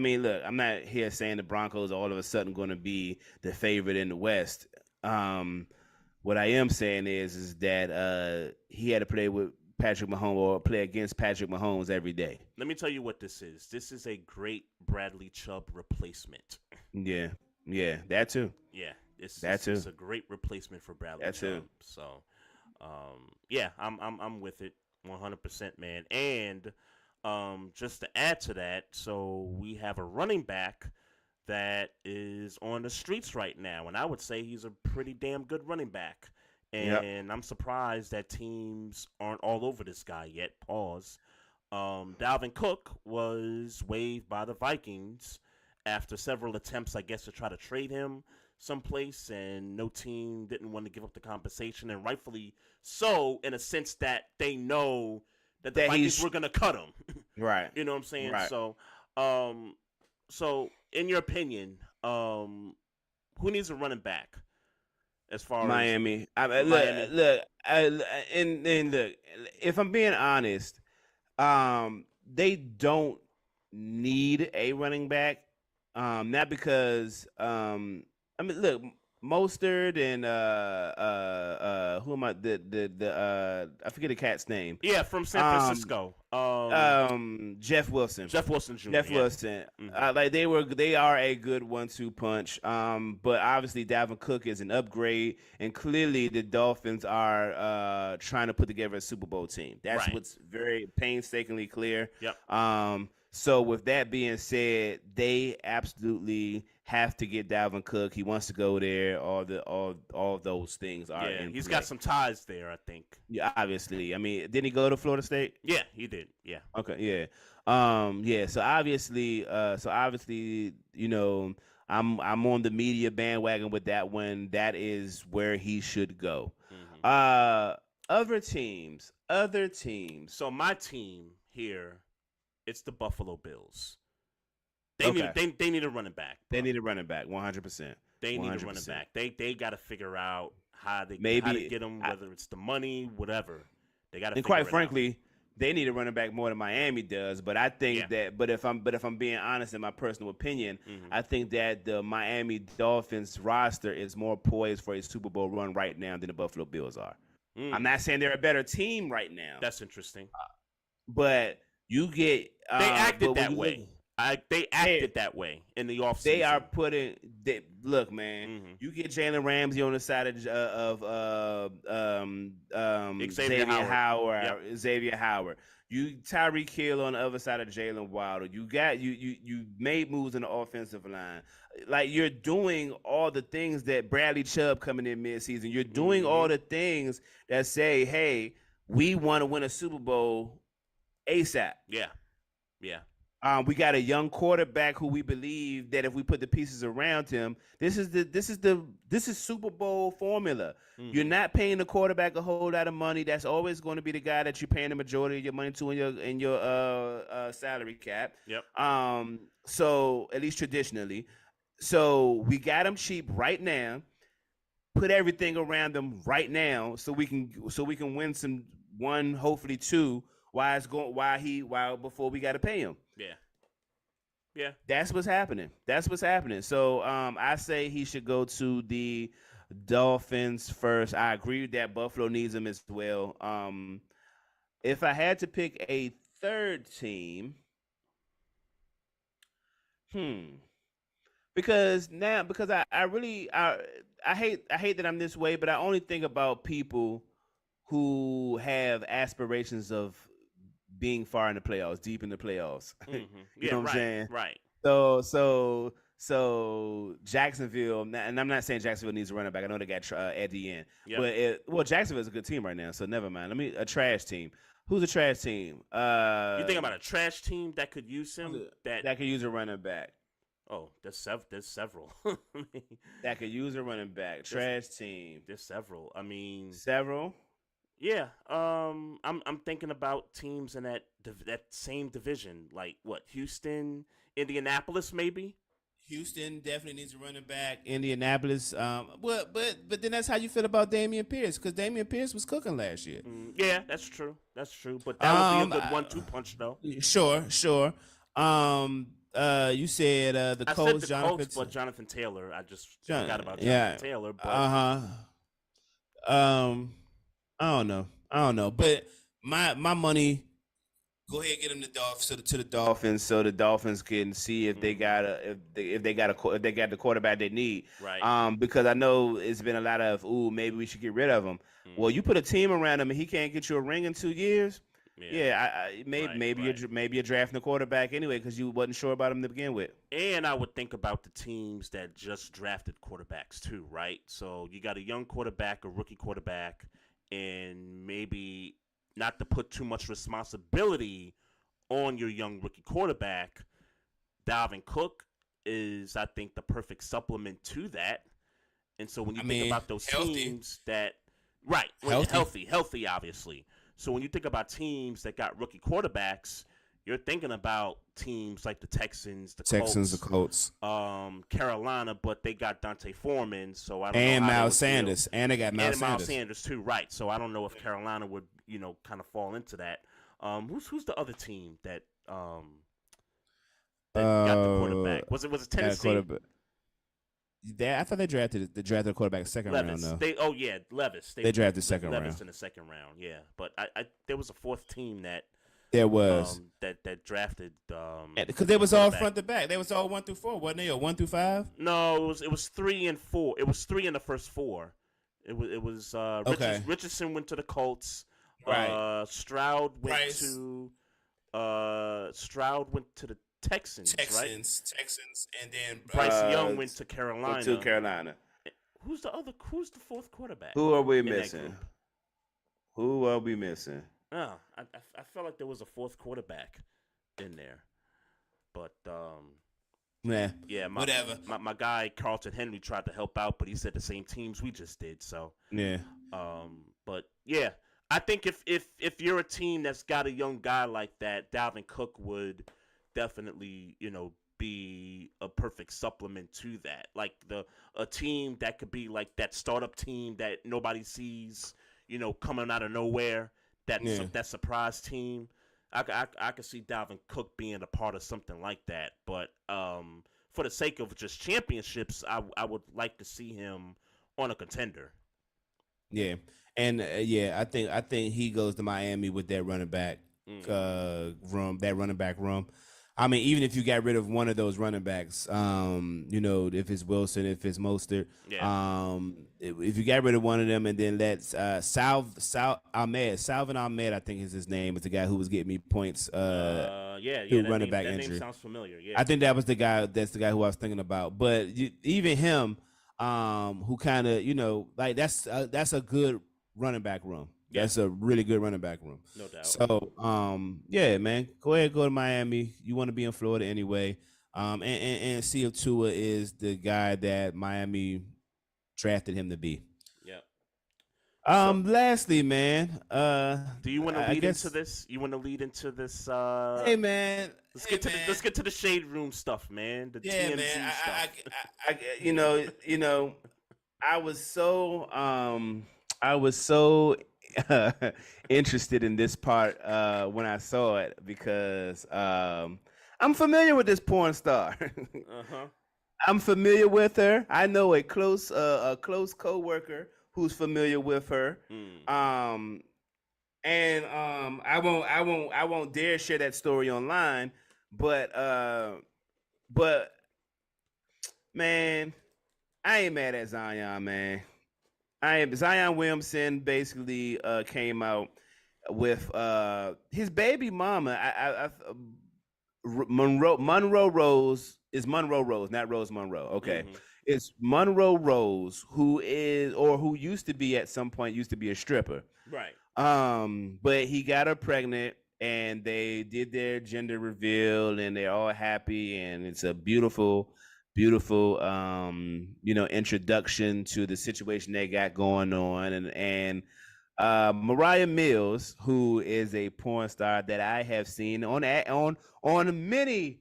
look, I'm not here saying the Broncos are all of a sudden going to be the favorite in the West. What I am saying is that he had to play with Patrick Mahomes, or play against Patrick Mahomes every day. Let me tell you what this is. This is a great Bradley Chubb replacement. Yeah, that too. Yeah, it's a great replacement for Bradley Chubb. Too. So, I'm with it 100%, man. And just to add to that, so we have a running back that is on the streets right now, and I would say he's a pretty damn good running back. And I'm surprised that teams aren't all over this guy yet. Pause. Dalvin Cook was waived by the Vikings after several attempts, I guess, to try to trade him someplace, and no team didn't want to give up the compensation, and rightfully so, in a sense that they know that the Vikings were going to cut him. Right. You know what I'm saying? Right. So in your opinion, who needs a running back? As far Miami. as Miami. Look, if I'm being honest, they don't need a running back. Not because look, Mostert and who am I? I forget the cat's name. Yeah, from San Francisco. Jeff Wilson. Jeff Wilson Jr. Jeff Wilson. Mm-hmm. They are a good 1-2 punch. But obviously Dalvin Cook is an upgrade, and clearly the Dolphins are trying to put together a Super Bowl team. That's what's very painstakingly clear. Yep. So with that being said, they absolutely have to get Dalvin Cook. He wants to go there. All those things are in he's play. got some ties there, I think. Yeah, obviously. I mean, didn't he go to Florida State? Yeah, he did. Yeah. Okay. Yeah. So obviously, I'm on the media bandwagon with that one. That is where he should go. Mm-hmm. Other teams. So my team here, it's the Buffalo Bills. They need a running back. Bro. They need a running back, 100%. They need a running back. They got to figure out how to get them, whether it's the money, whatever. They got to. And quite frankly, they need a running back more than Miami does. But I think that. But if I'm being honest, in my personal opinion, I think that the Miami Dolphins roster is more poised for a Super Bowl run right now than the Buffalo Bills are. I'm not saying they're a better team right now. That's interesting. But You get they acted that way. They acted that way in the offseason. They are putting. Look, man. You get Jalen Ramsey on the side of Xavier Howard. Xavier Howard. You Tyreek Hill on the other side of Jalen Wilder. You made moves in the offensive line. Like you're doing all the things that Bradley Chubb coming in midseason. You're doing all the things that say, hey, we want to win a Super Bowl ASAP. Yeah. We got a young quarterback who we believe that if we put the pieces around him, this is Super Bowl formula. You're not paying the quarterback a whole lot of money. That's always going to be the guy that you're paying the majority of your money to in your salary cap. Yep. So at least traditionally, so we got him cheap right now. Put everything around him right now, so we can win one, hopefully two. While before we got to pay him. Yeah. That's what's happening. So I say he should go to the Dolphins first. I agree with that. Buffalo needs him as well. If I had to pick a third team, because I really hate that I'm this way, but I only think about people who have aspirations of being far in the playoffs, deep in the playoffs. You know what I'm saying? Right. So Jacksonville, and I'm not saying Jacksonville needs a running back. I know they got Etienne, but Jacksonville's a good team right now, so never mind. A trash team. Who's a trash team? You think about a trash team that could use him? That could use a running back. Oh, there's several. That could use a running back. Trash team. There's several. Several. Yeah, I'm thinking about teams in that same division, like what, Houston, Indianapolis, maybe. Houston definitely needs a running back. Indianapolis, but then that's how you feel about Dameon Pierce, because Dameon Pierce was cooking last year. Yeah, that's true. But that would be a good 1-2 punch, though. Sure. You said the Colts, Colts, but Jonathan Taylor. I just forgot about Jonathan Taylor. But I don't know. But my money, go ahead and get him to the Dolphins, so the Dolphins can see if they got the quarterback they need. Right. Because I know it's been a lot of maybe we should get rid of him. Well, you put a team around him and he can't get you a ring in 2 years. Maybe you're drafting a quarterback anyway because you wasn't sure about him to begin with. And I would think about the teams that just drafted quarterbacks too, right? So you got a young quarterback, a rookie quarterback, and maybe not to put too much responsibility on your young rookie quarterback. Dalvin Cook is, I think, the perfect supplement to that. And so when you think about those teams that healthy, obviously. So when you think about teams that got rookie quarterbacks, you're thinking about teams like the Texans, the Colts, Carolina, but they got Dante Foreman, so I don't know. And Miles Sanders, and they got Miles Sanders too, right? So I don't know if Carolina would, kind of fall into that. Who's the other team that got the quarterback? Was it Tennessee? I thought they drafted a quarterback second round though. Levis. They drafted second round. Levis in the second round, yeah. But I there was a fourth team that there was that drafted because they was all front to back. They was all 1 through 4, wasn't they? Or 1 through 5? No, it was 3 and 4. It was 3 in the first 4. It was Richardson went to the Colts. Right. Stroud went to the Texans, right? Texans, and then Bryce Young went to Carolina. Who's the fourth quarterback? Who are we missing? Oh, I felt like there was a fourth quarterback in there, but whatever. My guy Carlton Henry tried to help out, but he said the same teams we just did. So but yeah, I think if you're a team that's got a young guy like that, Dalvin Cook would definitely be a perfect supplement to that. Like a team that could be like that startup team that nobody sees, coming out of nowhere. That surprise team. I could see Dalvin Cook being a part of something like that. But for the sake of just championships, I would like to see him on a contender. Yeah, and I think he goes to Miami with that running back. room, that running back room. I mean, even if you got rid of one of those running backs, if it's Wilson, if it's Mostert, if you got rid of one of them and then let Salvin Ahmed, I think is his name, is the guy who was getting me points. Running back injury. Name sounds familiar. Yeah, I think that was the guy. That's the guy who I was thinking about. But even him, who kind of that's a good running back room. Yeah. That's a really good running back room. No doubt. So, man, go ahead, go to Miami. You want to be in Florida anyway. And see if Tua is the guy that Miami drafted him to be. Yep. Lastly, man, do you want to lead into this? You want to lead into this? Hey, man. Let's get to the shade room stuff, man. The TMZ man. stuff. I was so interested in this part when I saw it because I'm familiar with this porn star. I'm familiar with her. I know a close coworker who's familiar with her. I won't dare share that story online, but man, I ain't mad at Zion, man. Zion Williamson basically came out with his baby mama. Monroe Rose is Monroe Rose, not Rose Monroe. Okay, it's Monroe Rose, who used to be at some point a stripper. Right. But he got her pregnant, and they did their gender reveal, and they're all happy, and it's a beautiful introduction to the situation they got going on. And Moriah Mills, who is a porn star that I have seen on many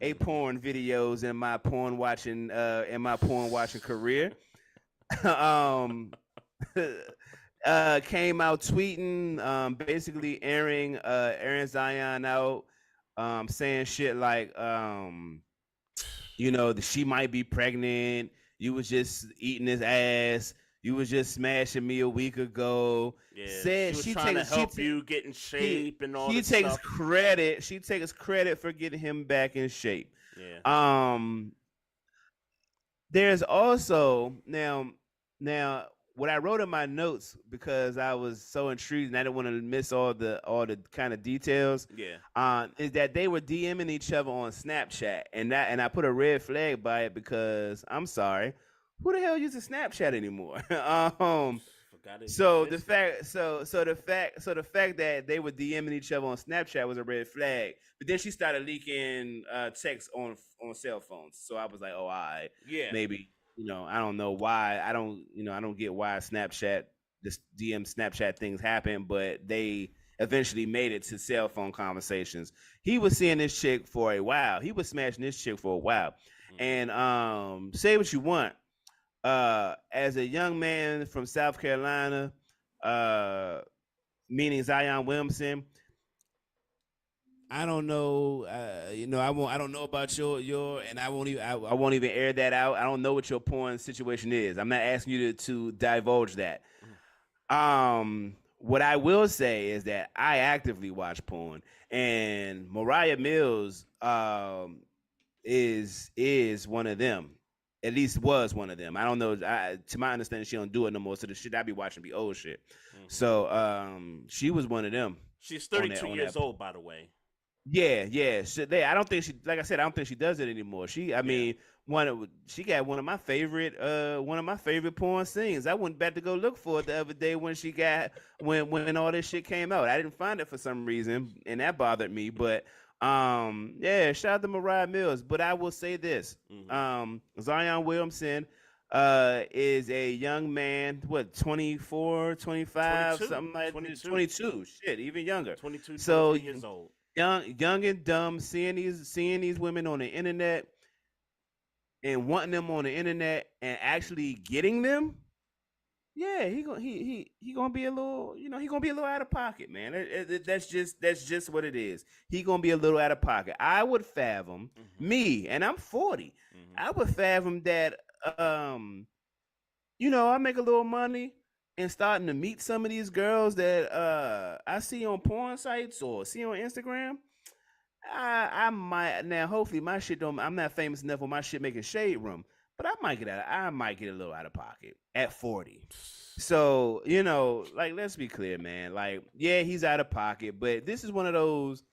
a porn videos in my porn watching career, came out tweeting, basically airing Zion out, saying shit like that she might be pregnant. You was just eating his ass. You was just smashing me a week ago. Yeah, said she was trying to help you get in shape and all that stuff. She takes credit for getting him back in shape. Yeah. There's also now what I wrote in my notes, because I was so intrigued and I didn't want to miss all the kind of details. Yeah. Is that they were DMing each other on Snapchat, and I put a red flag by it because I'm sorry, who the hell uses Snapchat anymore? So the fact that they were DMing each other on Snapchat was a red flag. But then she started leaking texts on cell phones. So I was like, oh, all right, yeah, maybe. I don't know why. I don't get why Snapchat, this DM Snapchat things happen, but they eventually made it to cell phone conversations. He was seeing this chick for a while. He was smashing this chick for a while. And say what you want. As a young man from South Carolina, meaning Zion Williamson, I don't know. I don't know about your, and I won't even air that out. I don't know what your porn situation is. I'm not asking you to divulge that. What I will say is that I actively watch porn, and Moriah Mills is one of them. At least was one of them. I don't know. To my understanding, she don't do it no more. So the shit I be watching be old shit. So she was one of them. She's 32 years old, by the way. Yeah. So I don't think she, like I said, I don't think she does it anymore. She got one of my favorite porn scenes. I went back to go look for it the other day when all this shit came out. I didn't find it for some reason, and that bothered me. But shout out to Moriah Mills. But I will say this: Zion Williamson is a young man, 24, 25, 22, something like 22. Shit, even younger. 22, so years old. Young and dumb, seeing these women on the internet and wanting them on the internet and actually getting them. Yeah, he gonna be a little, he gonna be a little out of pocket, man. That's just what it is. He gonna be a little out of pocket. I would fathom me, and I'm 40. I would fathom that, I make a little money, and starting to meet some of these girls that I see on porn sites or see on Instagram, I might now. Hopefully, my shit don't. I'm not famous enough for my shit making shade room, but I might get a little out of pocket at 40. So like, let's be clear, man. Like, yeah, he's out of pocket, but this is one of those.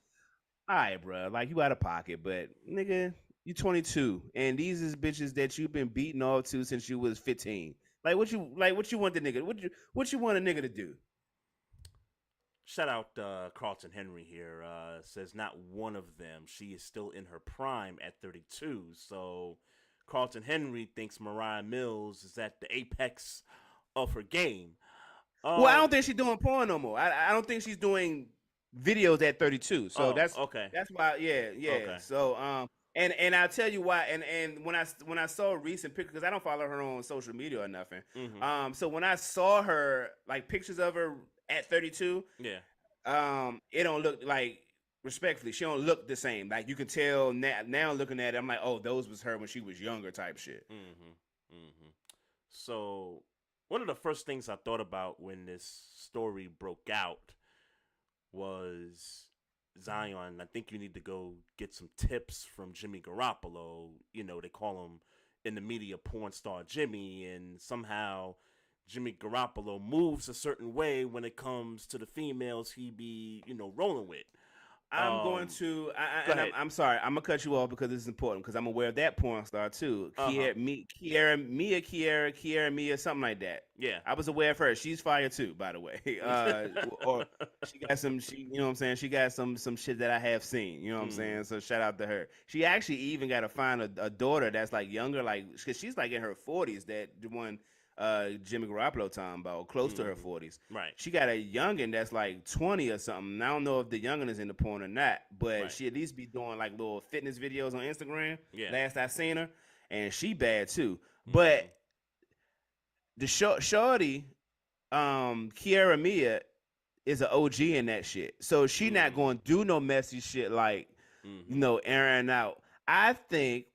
All right, bro. Like, you out of pocket, but nigga, you 22, and these is bitches that you've been beating off to since you was 15. Like, what you want the nigga? What you want a nigga to do? Shout out Carlton Henry here. Says not one of them. She is still in her prime at 32. So Carlton Henry thinks Moriah Mills is at the apex of her game. Well, I don't think she's doing porn no more. I don't think she's doing videos at 32. So that's okay. That's why. Yeah. Okay. So and I'll tell you why. And when I saw a recent picture, because I don't follow her on social media or nothing. Mm-hmm. So when I saw her, like, pictures of her at 32, it don't look like, respectfully, she don't look the same. Like, you can tell now looking at it, I'm like, oh, those was her when she was younger type shit. So one of the first things I thought about when this story broke out was Zion. I think you need to go get some tips from Jimmy Garoppolo. They call him in the media porn star Jimmy, and somehow Jimmy Garoppolo moves a certain way when it comes to the females he be, rolling with. I'm sorry, I'm gonna cut you off because this is important, because I'm aware of that porn star too. Kiara Mia, something like that. Yeah, I was aware of her. She's fire too, by the way. Or she got some, you know what I'm saying? She got some shit that I have seen. You know what I'm saying? So shout out to her. She actually even got to find a daughter that's like younger, like, because she's like in her 40s. That the one. Jimmy Garoppolo talking about, close to her 40s. Right. She got a youngin that's like 20 or something. I don't know if the youngin is in the porn or not, but she at least be doing like little fitness videos on Instagram. Yeah. Last I seen her, and she bad too. But the shorty, Kiara Mia, is an OG in that shit. So she not going to do no messy shit like, airing out. I think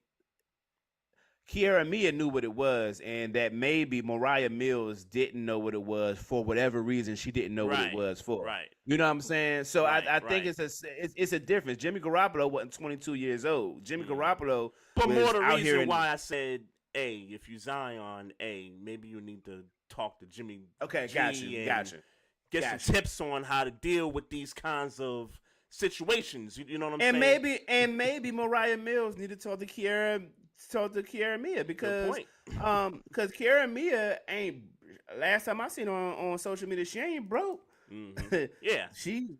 Kiara Mia knew what it was, and that maybe Moriah Mills didn't know what it was for whatever reason. She didn't know what it was for. Right. You know what I'm saying? So I think it's a difference. Jimmy Garoppolo wasn't 22 years old. Jimmy Garoppolo but was more the out reason here why I said, hey, if you Zion, maybe you need to talk to Jimmy. Okay, G gotcha. Get some tips on how to deal with these kinds of situations. You know what I'm saying? And maybe Moriah Mills needed to talk to Kiara Mia, because Kiara Mia ain't, last time I seen her on social media, she ain't broke. Yeah, she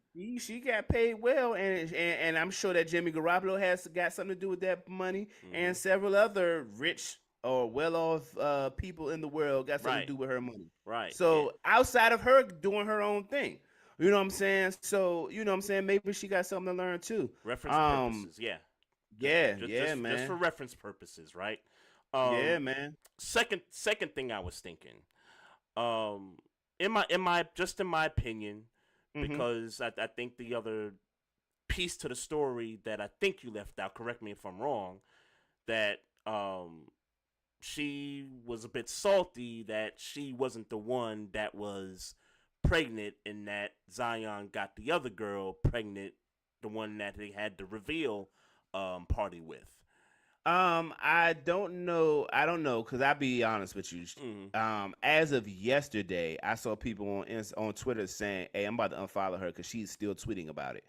got paid well, and I'm sure that Jimmy Garoppolo has got something to do with that money, and several other rich or well-off people in the world got something to do with her money. Right. So outside of her doing her own thing, you know what I'm saying? So maybe she got something to learn too. Reference purposes, yeah. Yeah, man. Just for reference purposes, right? Yeah, man. Second thing I was thinking, in my opinion, because I think the other piece to the story that I think you left out, correct me if I'm wrong, that she was a bit salty that she wasn't the one that was pregnant, and that Zion got the other girl pregnant, the one that they had the reveal party with. I don't know, because I'll be honest with you. As of yesterday, I saw people on Twitter saying, hey, I'm about to unfollow her because she's still tweeting about it.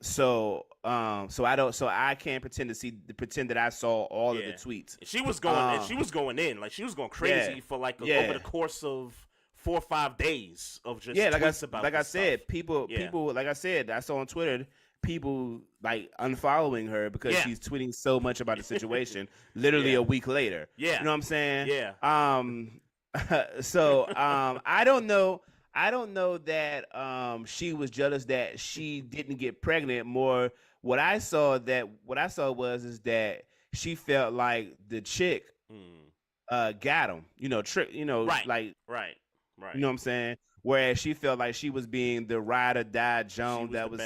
So I can't pretend that I saw all of the tweets. She was going in, like she was going crazy for like over the course of 4 or 5 days of just tweets about like I said, stuff. people like I said, I saw on Twitter people like unfollowing her because she's tweeting so much about the situation literally a week later. You know what I'm saying? So I don't know that she was jealous that she didn't get pregnant. More what I saw was that she felt like the chick got him, trick, right. You know what I'm saying? whereas she felt like she was being the ride or die Joan that was,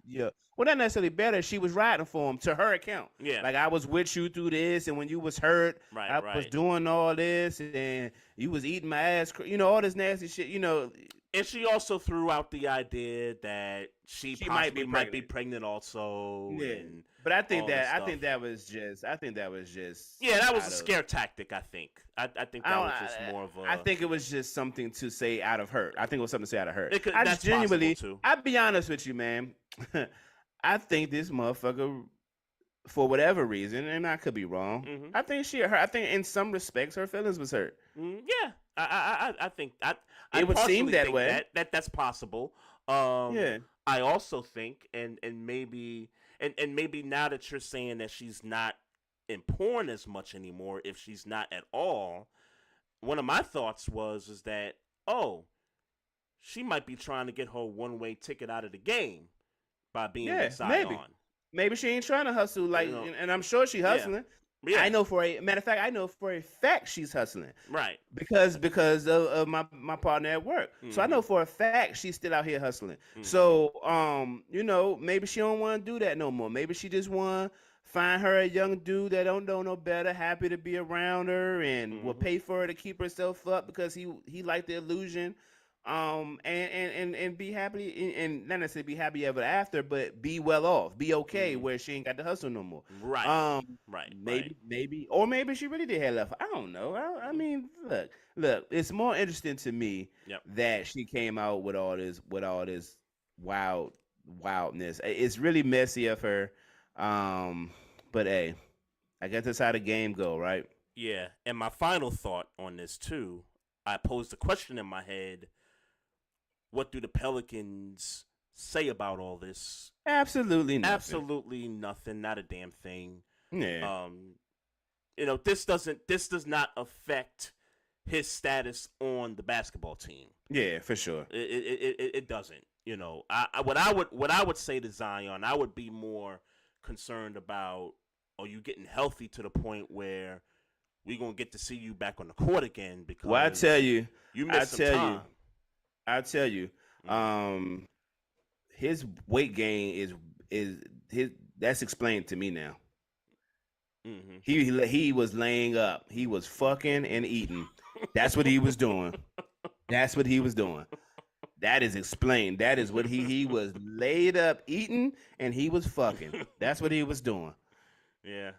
yeah. Well, not necessarily better. She was riding for him to her account. Yeah. Like, I was with you through this, and when you was hurt, I was doing all this, and you was eating my ass, all this nasty shit, And she also threw out the idea that she possibly might be pregnant also. Yeah. And but I think that was just yeah, that was a scare tactic. I think that was just more of a. I think it was just something to say out of hurt. I think it was something to say out of hurt. I just genuinely, I'll be honest with you, man. I think this motherfucker, for whatever reason, and I could be wrong, I think in some respects her feelings was hurt. Yeah, I think it would seem that way. That's possible. Yeah. I also think, and maybe now that you're saying that she's not in porn as much anymore, if she's not at all, one of my thoughts is that she might be trying to get her one-way ticket out of the game by being with Zion. Maybe she ain't trying to hustle, and I'm sure she hustling. Yeah. I know for a fact she's hustling. Right. Because of my partner at work. So I know for a fact she's still out here hustling. So maybe she don't want to do that no more. Maybe she just want to find her a young dude that don't know no better, happy to be around her, and will pay for her to keep herself up because he liked the illusion. And be happy, and not necessarily be happy ever after, but be well off, be okay, where she ain't got to hustle no more. Right. Maybe, or maybe she really did have left. I don't know. I mean, look, it's more interesting to me that she came out with all this wildness. It's really messy of her. But hey, I guess that's how the game go, right? Yeah. And my final thought on this too, I posed a question in my head. What do the Pelicans say about all this? Absolutely nothing. Absolutely nothing. Not a damn thing. Yeah. This does not affect his status on the basketball team. Yeah, for sure. It doesn't. What I would say to Zion, I would be more concerned about, are you getting healthy to the point where we're gonna get to see you back on the court again? Because I tell you, missed some time. I tell you, his weight gain is that's explained to me now. He was laying up. He was fucking and eating. That's what he was doing. That is explained. That is what he was laid up eating, and he was fucking. That's what he was doing. Yeah.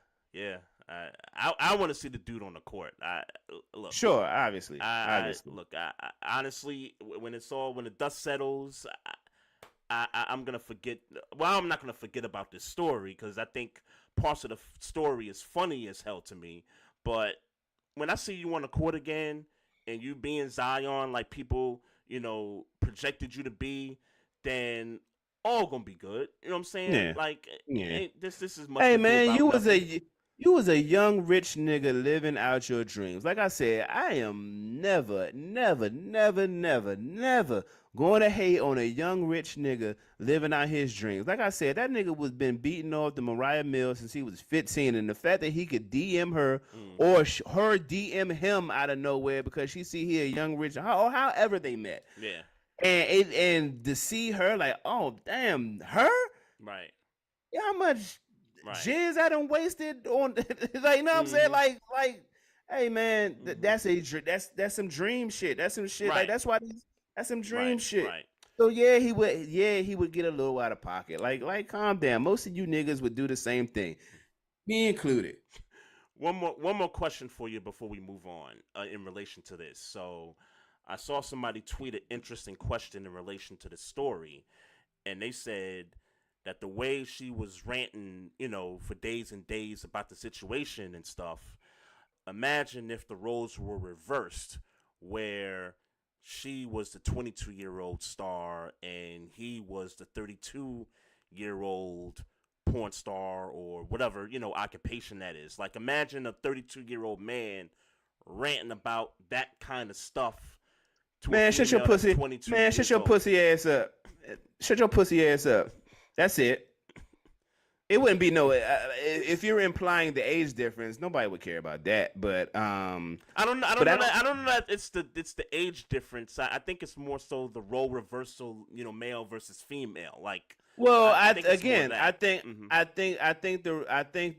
I want to see the dude on the court. Sure, obviously. Honestly, when the dust settles, I'm gonna forget. Well, I'm not gonna forget about this story because I think parts of the story is funny as hell to me. But when I see you on the court again and you being Zion like people, projected you to be, then all gonna be good. You know what I'm saying? Yeah. Like, this is much. Hey man, you was a young rich nigga living out your dreams. Like I said, I am never going to hate on a young rich nigga living out his dreams. Like I said, that nigga was been beating off the Moriah Mills since he was 15, and the fact that he could DM her or her DM him out of nowhere because she see he a young rich, or however they met. Yeah. And to see her like, oh damn, her? Right. Yeah, how much jizz I done wasted on like, you know what I'm saying? Like, hey man, that's some dream shit. That's some shit. Like that's some dream shit. Right. So he would get a little out of pocket. Like calm down. Most of you niggas would do the same thing. Me included. One more question for you before we move on in relation to this. So I saw somebody tweet an interesting question in relation to the story, and they said that the way she was ranting, for days and days about the situation and stuff, imagine if the roles were reversed, where she was the 22-year-old star and he was the 32-year-old porn star or whatever, occupation that is. Like, imagine a 32-year-old man ranting about that kind of stuff. Man, shut your pussy. Man, shut your pussy ass up. Shut your pussy ass up. That's it. It wouldn't be no. If you're implying the age difference, nobody would care about that. But I don't know that it's the age difference. I think it's more so the role reversal. Male versus female. Like, well, I think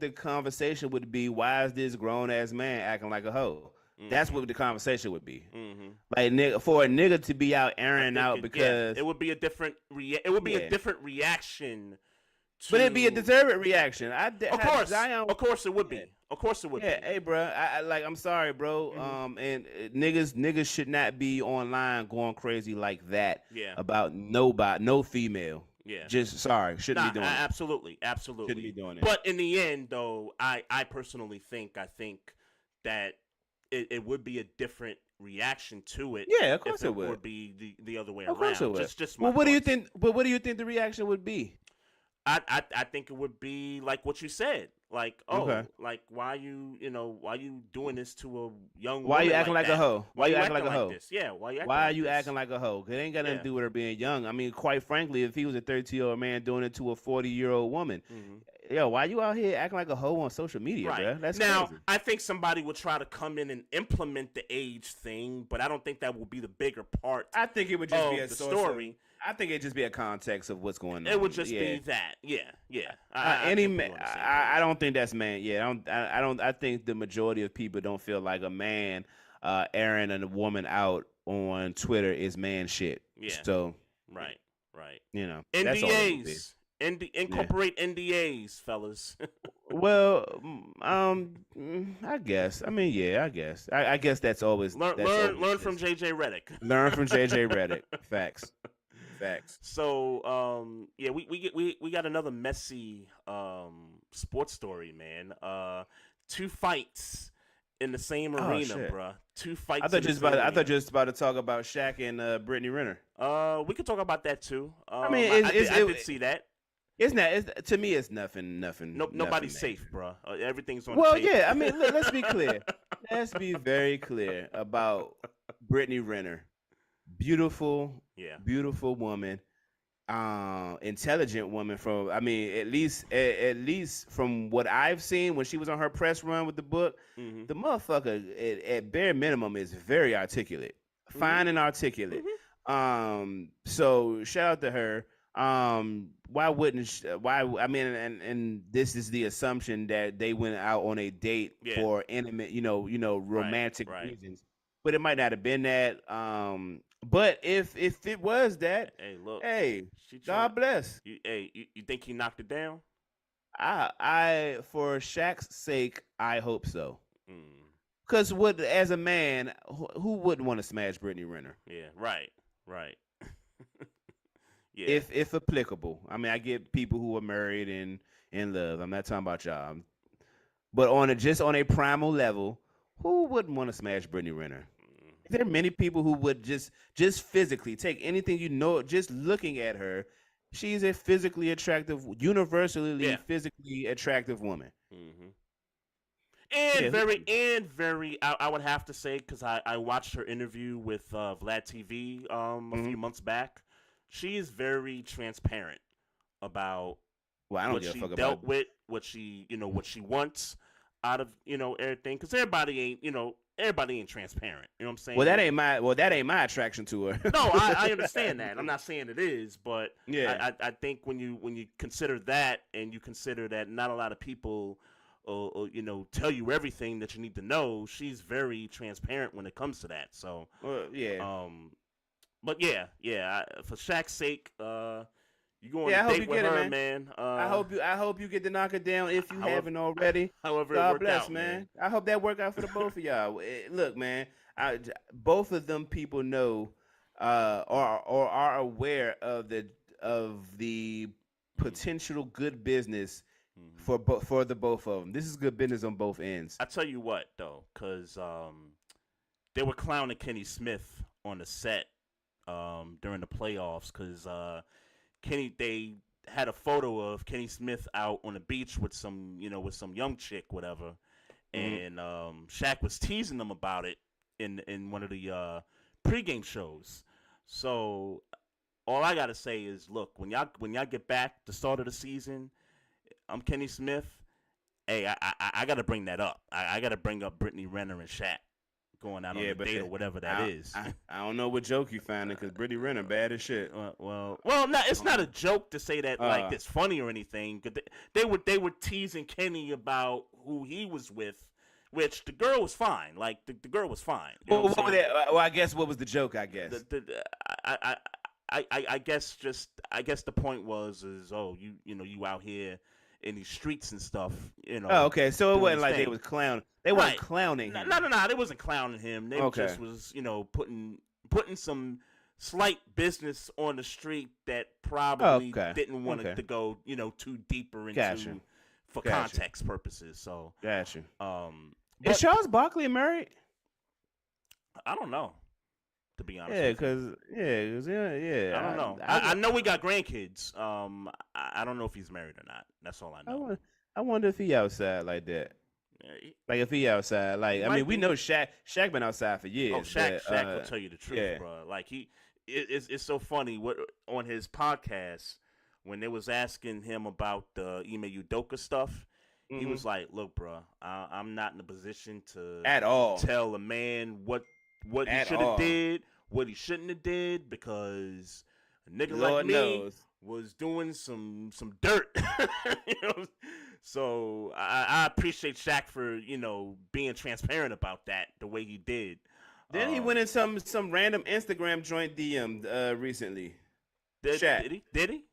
the conversation would be, why is this grown ass man acting like a hoe? Mm-hmm. That's what the conversation would be. Mm-hmm. Like, for a nigga to be out airing out because it would be a different a different reaction. But it'd be a deserved reaction. Of course it would be. Of course it would be. Yeah, hey, bro. I'm sorry, bro. Mm-hmm. And niggas should not be online going crazy like that. Yeah. About no female. Yeah. Just sorry, shouldn't be doing it. Absolutely. Shouldn't be doing it. But in the end, though, I personally think that it would be a different reaction to it. Yeah, of course it would. Or be the other way around. Of course it would. Just well, what do you think? But what do you think the reaction would be? I think it would be like what you said. Like, like why you doing this to a young woman? Why you acting like a hoe? Why you acting like a hoe? Yeah, why are you acting like a hoe? It ain't got nothing to do with her being young. I mean, quite frankly, if he was a 13-year-old man doing it to a 40-year-old woman, why you out here acting like a hoe on social media, bro? That's now, crazy. I think somebody would try to come in and implement the age thing, but I don't think that will be the bigger part. I think it would just be a story. I think it'd just be a context of what's going on. It would just be that, yeah. I don't think that's man. Yeah, I don't. I think the majority of people don't feel like a man airing a woman out on Twitter is man shit. Yeah. So right. NDAs. Incorporate NDAs, fellas. Well, I guess. I mean, yeah, I guess. I guess that's always learn from JJ Redick. Learn from JJ Redick. Facts. So, we got another messy sports story, man. 2 fights in the same arena, bruh. 2 fights. I thought you was about to talk about Shaq and Brittany Renner. We could talk about that too. I mean, I did see that. To me, it's nothing. Nobody's safe, bro. Everything's on. Well, the table. yeah. I mean, let's be clear. Let's be very clear about Brittany Renner. Beautiful woman, intelligent woman. At least from what I've seen when she was on her press run with the book, the motherfucker at bare minimum is very articulate, fine and articulate. So shout out to her. Why wouldn't? I mean, and this is the assumption that they went out on a date for intimate, romantic reasons. But it might not have been that. But if it was that, God bless. You think he knocked it down? I for Shaq's sake, I hope so. Because as a man, who wouldn't want to smash Brittany Renner? Yeah, right. Yeah. If applicable. I mean, I get people who are married and in love. I'm not talking about y'all. But just on a primal level, who wouldn't want to smash Brittany Renner? There are many people who would just physically take anything, just looking at her. She's a physically attractive, universally physically attractive woman. And very, I would have to say, because I watched her interview with Vlad TV a few months back. She is very transparent about what she dealt with, what she wants out of everything. Because everybody ain't transparent. You know what I'm saying? Well, that ain't my attraction to her. No, I understand that. I'm not saying it is, but I think when you consider that, and you consider that not a lot of people tell you everything that you need to know, she's very transparent when it comes to that. So but for Shaq's sake, you go on a date with her, man. I hope you get to knock it down if you haven't already. However, God bless, man. I hope that work out for the both of y'all. Look, man, both of them people know or are aware of the potential good business for the both of them. This is good business on both ends. I tell you what, though, because they were clowning Kenny Smith on the set during the playoffs, because they had a photo of Kenny Smith out on the beach with some young chick, whatever, and Shaq was teasing them about it in one of the pregame shows. So all I gotta say is, look, when y'all get back the start of the season, I'm Kenny Smith. Hey, I got to bring that up. I got to bring up Brittany Renner and Shaq going out on a date or whatever that is. I don't know what joke you finding because Brittany Renner bad as shit. Well, it's not a joke to say that like it's funny or anything. Cause they were teasing Kenny about who he was with, which the girl was fine. Like the girl was fine. Well, I guess what was the joke? I guess. I guess the point was you out here in these streets and stuff, Oh, okay. So it wasn't like they was clown. They weren't clowning him. No. They wasn't clowning him. They just was, putting some slight business on the street that probably didn't want to go, too deeper into for context purposes. So gotcha. Is Charles Barkley married? I don't know. To be honest, yeah. I don't know. I know we got grandkids. I don't know if he's married or not. That's all I know. I wonder if he outside like that. Like if he outside, like I mean, we know Shaq been outside for years. Oh, Shaq will tell you the truth, bro. Like it's so funny. What on his podcast when they was asking him about the Ime Udoka stuff, he was like, "Look, bro, I'm not in a position to at all tell a man what he should have did, what he shouldn't have did, because a nigga Lord like me knows. was doing some dirt." So I appreciate Shaq for being transparent about that the way he did. Then he went in some random Instagram joint DM recently. Shaq. Did he?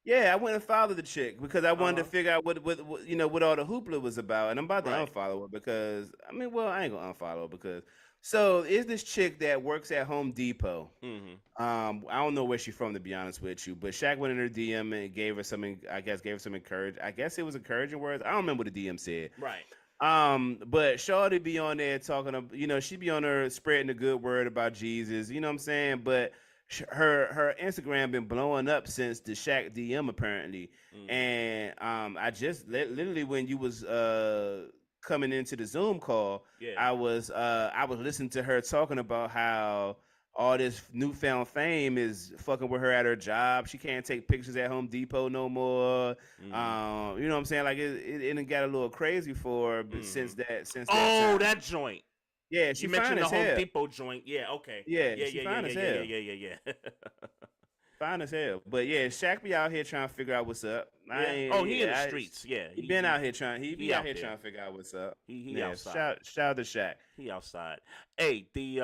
Yeah, I went and followed the chick because I wanted to figure out what all the hoopla was about, and I'm about to unfollow her because I ain't gonna unfollow her because. So is this chick that works at Home Depot? Mm-hmm. I don't know where she's from to be honest with you, but Shaq went in her DM and gave her some encouragement. I guess it was encouraging words. I don't remember what the DM said. Right. But Shawty be on there talking, she be on her spreading the good word about Jesus. You know what I'm saying? But her Instagram been blowing up since the Shaq DM apparently, and I just literally when you was coming into the Zoom call, I was listening to her talking about how all this newfound fame is fucking with her at her job. She can't take pictures at Home Depot no more. You know what I'm saying? Like it got a little crazy for her since that. That joint. Yeah, she mentioned the Home Depot joint. Yeah, okay. Yeah, Yeah. Fine as hell. But yeah, Shaq be out here trying to figure out what's up. He in the streets. Yeah, he been out here trying. He be out here trying to figure out what's up. He outside. Shout out to Shaq. He outside. Hey, the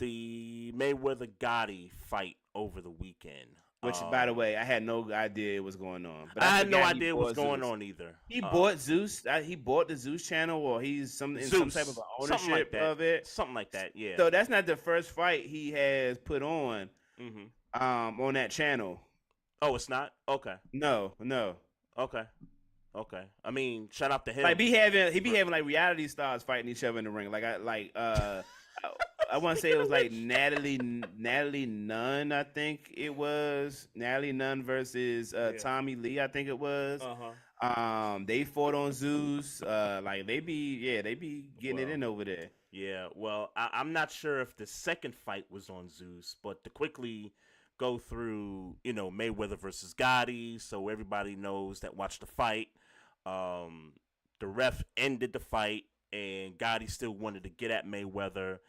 Mayweather Gotti fight over the weekend. Which, by the way, I had no idea what was going on. But I had no idea what was going on either. He bought Zeus. He bought the Zeus channel, or he's some type of ownership of it. Something like that. Yeah. So that's not the first fight he has put on. On that channel. Oh, it's not? Okay. No. Okay. I mean, shout out to him. Like he be having like reality stars fighting each other in the ring. I want to say it was like Natalie Nunn, I think it was. Natalie Nunn versus Tommy Lee, I think it was. They fought on Zeus. They be getting it in over there. Yeah, well, I'm not sure if the second fight was on Zeus, but to quickly go through, Mayweather versus Gotti, so everybody knows that watch the fight. The ref ended the fight, and Gotti still wanted to get at Mayweather,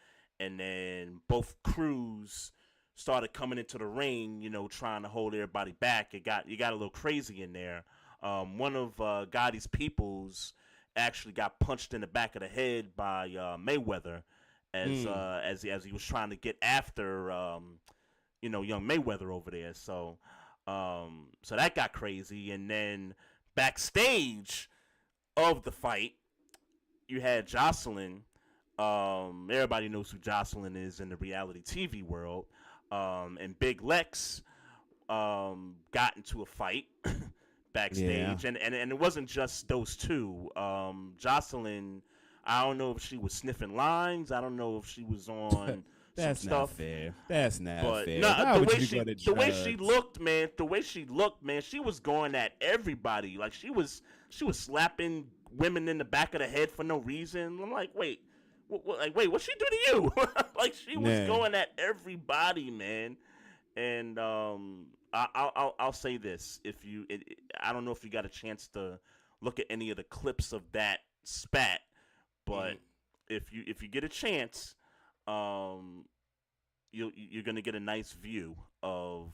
and then both crews started coming into the ring, trying to hold everybody back. You got a little crazy in there. One of Gotti's peoples actually got punched in the back of the head by Mayweather as he was trying to get after young Mayweather over there. So that got crazy. And then backstage of the fight, you had Jocelyn. Everybody knows who Jocelyn is in the reality TV world. And Big Lex got into a fight backstage, and it wasn't just those two. Jocelyn, I don't know if she was sniffing lines. I don't know if she was on That's some not stuff. fair. That's not fair. No, the way she looked, man, she was going at everybody. Like she was slapping women in the back of the head for no reason. I'm like, wait, what she do to you? Like she was going at everybody, man. And I'll say this: I don't know if you got a chance to look at any of the clips of that spat, but if you get a chance, you're gonna get a nice view of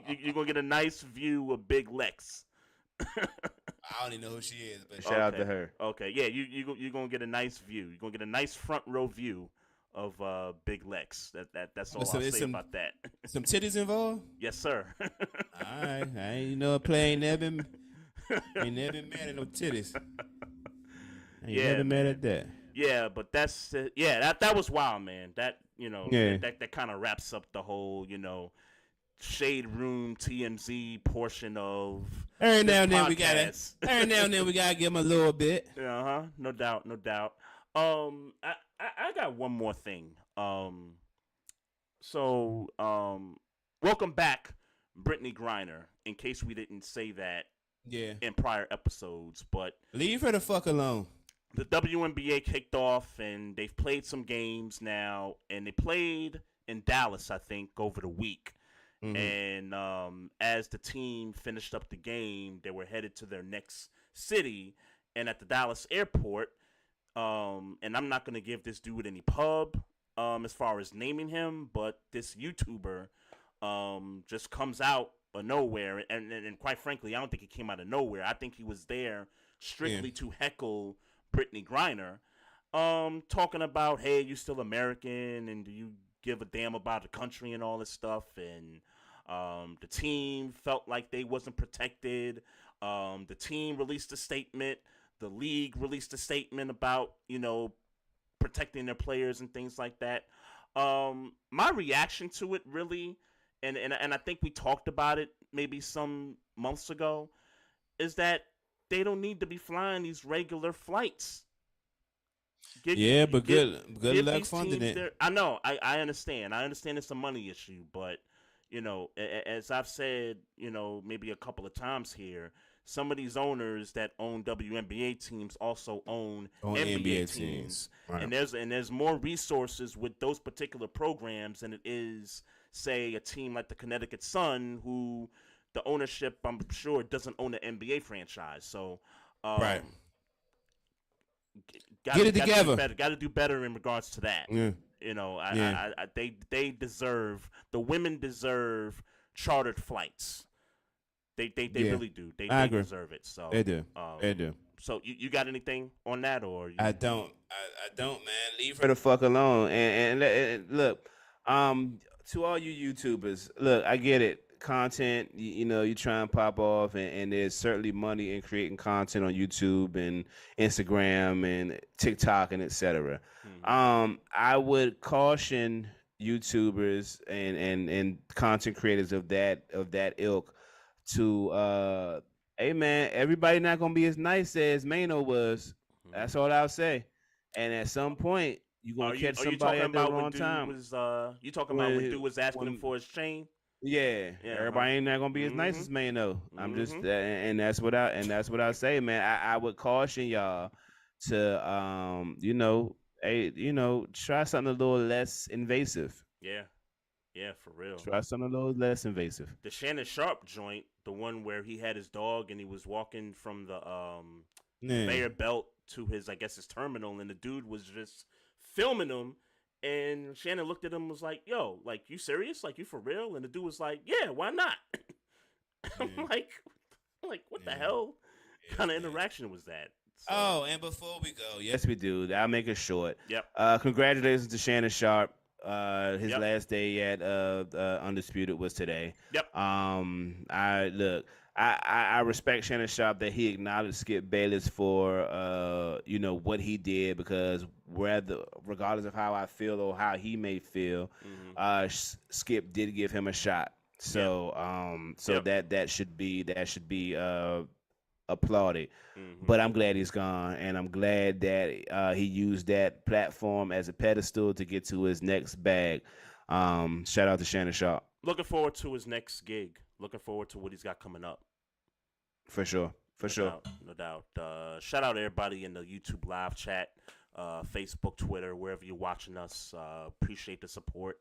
you're gonna get a nice view of Big Lex. I don't even know who she is, but shout out to her. Okay, yeah, you're gonna get a nice view. You're gonna get a nice front row view of Big Lex. That's all I'll say about that. Some titties involved? Yes, sir. All right, I ain't a play ain't never been mad at no titties. I ain't never mad at that. Yeah, but that was wild, man. That that kind of wraps up the whole Shade Room TMZ portion of every now and then we gotta give him a little bit. No doubt. I got one more thing. Welcome back, Brittany Griner. In case we didn't say that in prior episodes, but leave her the fuck alone. The WNBA kicked off, and they've played some games now, and they played in Dallas, I think, over the week. Mm-hmm. And as the team finished up the game, they were headed to their next city, and at the Dallas airport, and I'm not going to give this dude any pub as far as naming him, but this YouTuber just comes out of nowhere, and quite frankly, I don't think he came out of nowhere. I think he was there strictly to heckle Brittany Griner, talking about, hey, you still American, and do you give a damn about the country and all this stuff, and the team felt like they wasn't protected. The team released a statement. The league released a statement about, protecting their players and things like that. My reaction to it really, and I think we talked about it maybe some months ago, is that they don't need to be flying these regular flights. Good luck funding it. I know. I understand. I understand it's a money issue, but as I've said, maybe a couple of times here, some of these owners that own WNBA teams also own NBA teams. Right. And there's more resources with those particular programs than it is, say, a team like the Connecticut Sun, who the ownership, I'm sure, doesn't own an NBA franchise. So, right. Get it together. Got to do better in regards to that. Yeah. They deserve, the women deserve chartered flights. They really do. They deserve it. So they do. They do. So you got anything on that, or I don't. I don't, man. Leave her the fuck alone. And look, to all you YouTubers, look, I get it. Content, you try and pop off, and there's certainly money in creating content on YouTube and Instagram and TikTok and etc. Mm-hmm. I would caution YouTubers and content creators of that ilk to hey man, everybody not gonna be as nice as Mano was. Mm-hmm. That's all I'll say. And at some point, you're gonna catch somebody at the wrong time. You talking about when dude was asking him for his chain? Yeah, everybody ain't not gonna be as nice as Mano. I'm just, and that's what I say, man. I would caution y'all to, try something a little less invasive. Yeah, for real. Try something a little less invasive. The Shannon Sharp joint, the one where he had his dog and he was walking from the conveyor belt to his terminal, and the dude was just filming him. And Shannon looked at him and was like, yo, like, you serious? Like, you for real? And the dude was like, yeah, why not? I'm like, what the hell kind of interaction was that? So, and before we go, yes, we do. I'll make it short. Yep. Congratulations to Shannon Sharp. His last day at Undisputed was today. Yep. I respect Shannon Sharp that he acknowledged Skip Bayless for what he did, because regardless of how I feel or how he may feel, Skip did give him a shot. So that should be applauded. Mm-hmm. But I'm glad he's gone, and I'm glad that he used that platform as a pedestal to get to his next bag. Shout out to Shannon Sharp. Looking forward to his next gig. Looking forward to what he's got coming up. For sure. No doubt. Shout out to everybody in the YouTube live chat, Facebook, Twitter, wherever you're watching us. Appreciate the support.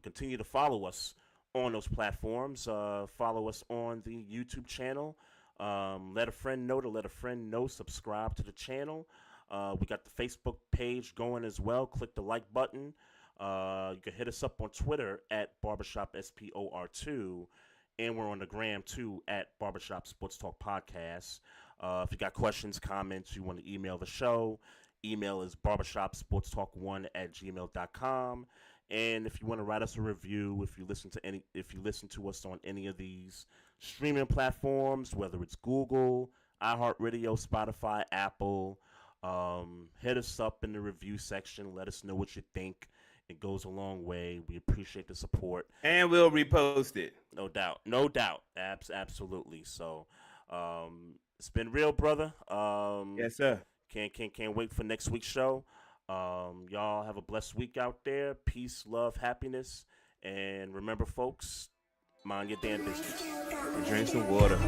Continue to follow us on those platforms. Follow us on the YouTube channel. Let a friend know to let a friend know. Subscribe to the channel. We got the Facebook page going as well. Click the like button. You can hit us up on Twitter at Barbershop SPOR2. And we're on the gram, too, at Barbershop Sports Talk Podcast. If you got questions, comments, you want to email the show, email is barbershopsportstalk1@gmail.com. And if you want to write us a review, if you listen to us on any of these streaming platforms, whether it's Google, iHeartRadio, Spotify, Apple, hit us up in the review section. Let us know what you think. It goes a long way. We appreciate the support. And we'll repost it. No doubt. No doubt. Absolutely. So it's been real, brother. Yes, sir. Can't wait for next week's show. Y'all have a blessed week out there. Peace, love, happiness. And remember, folks, mind your damn business. And drink some water.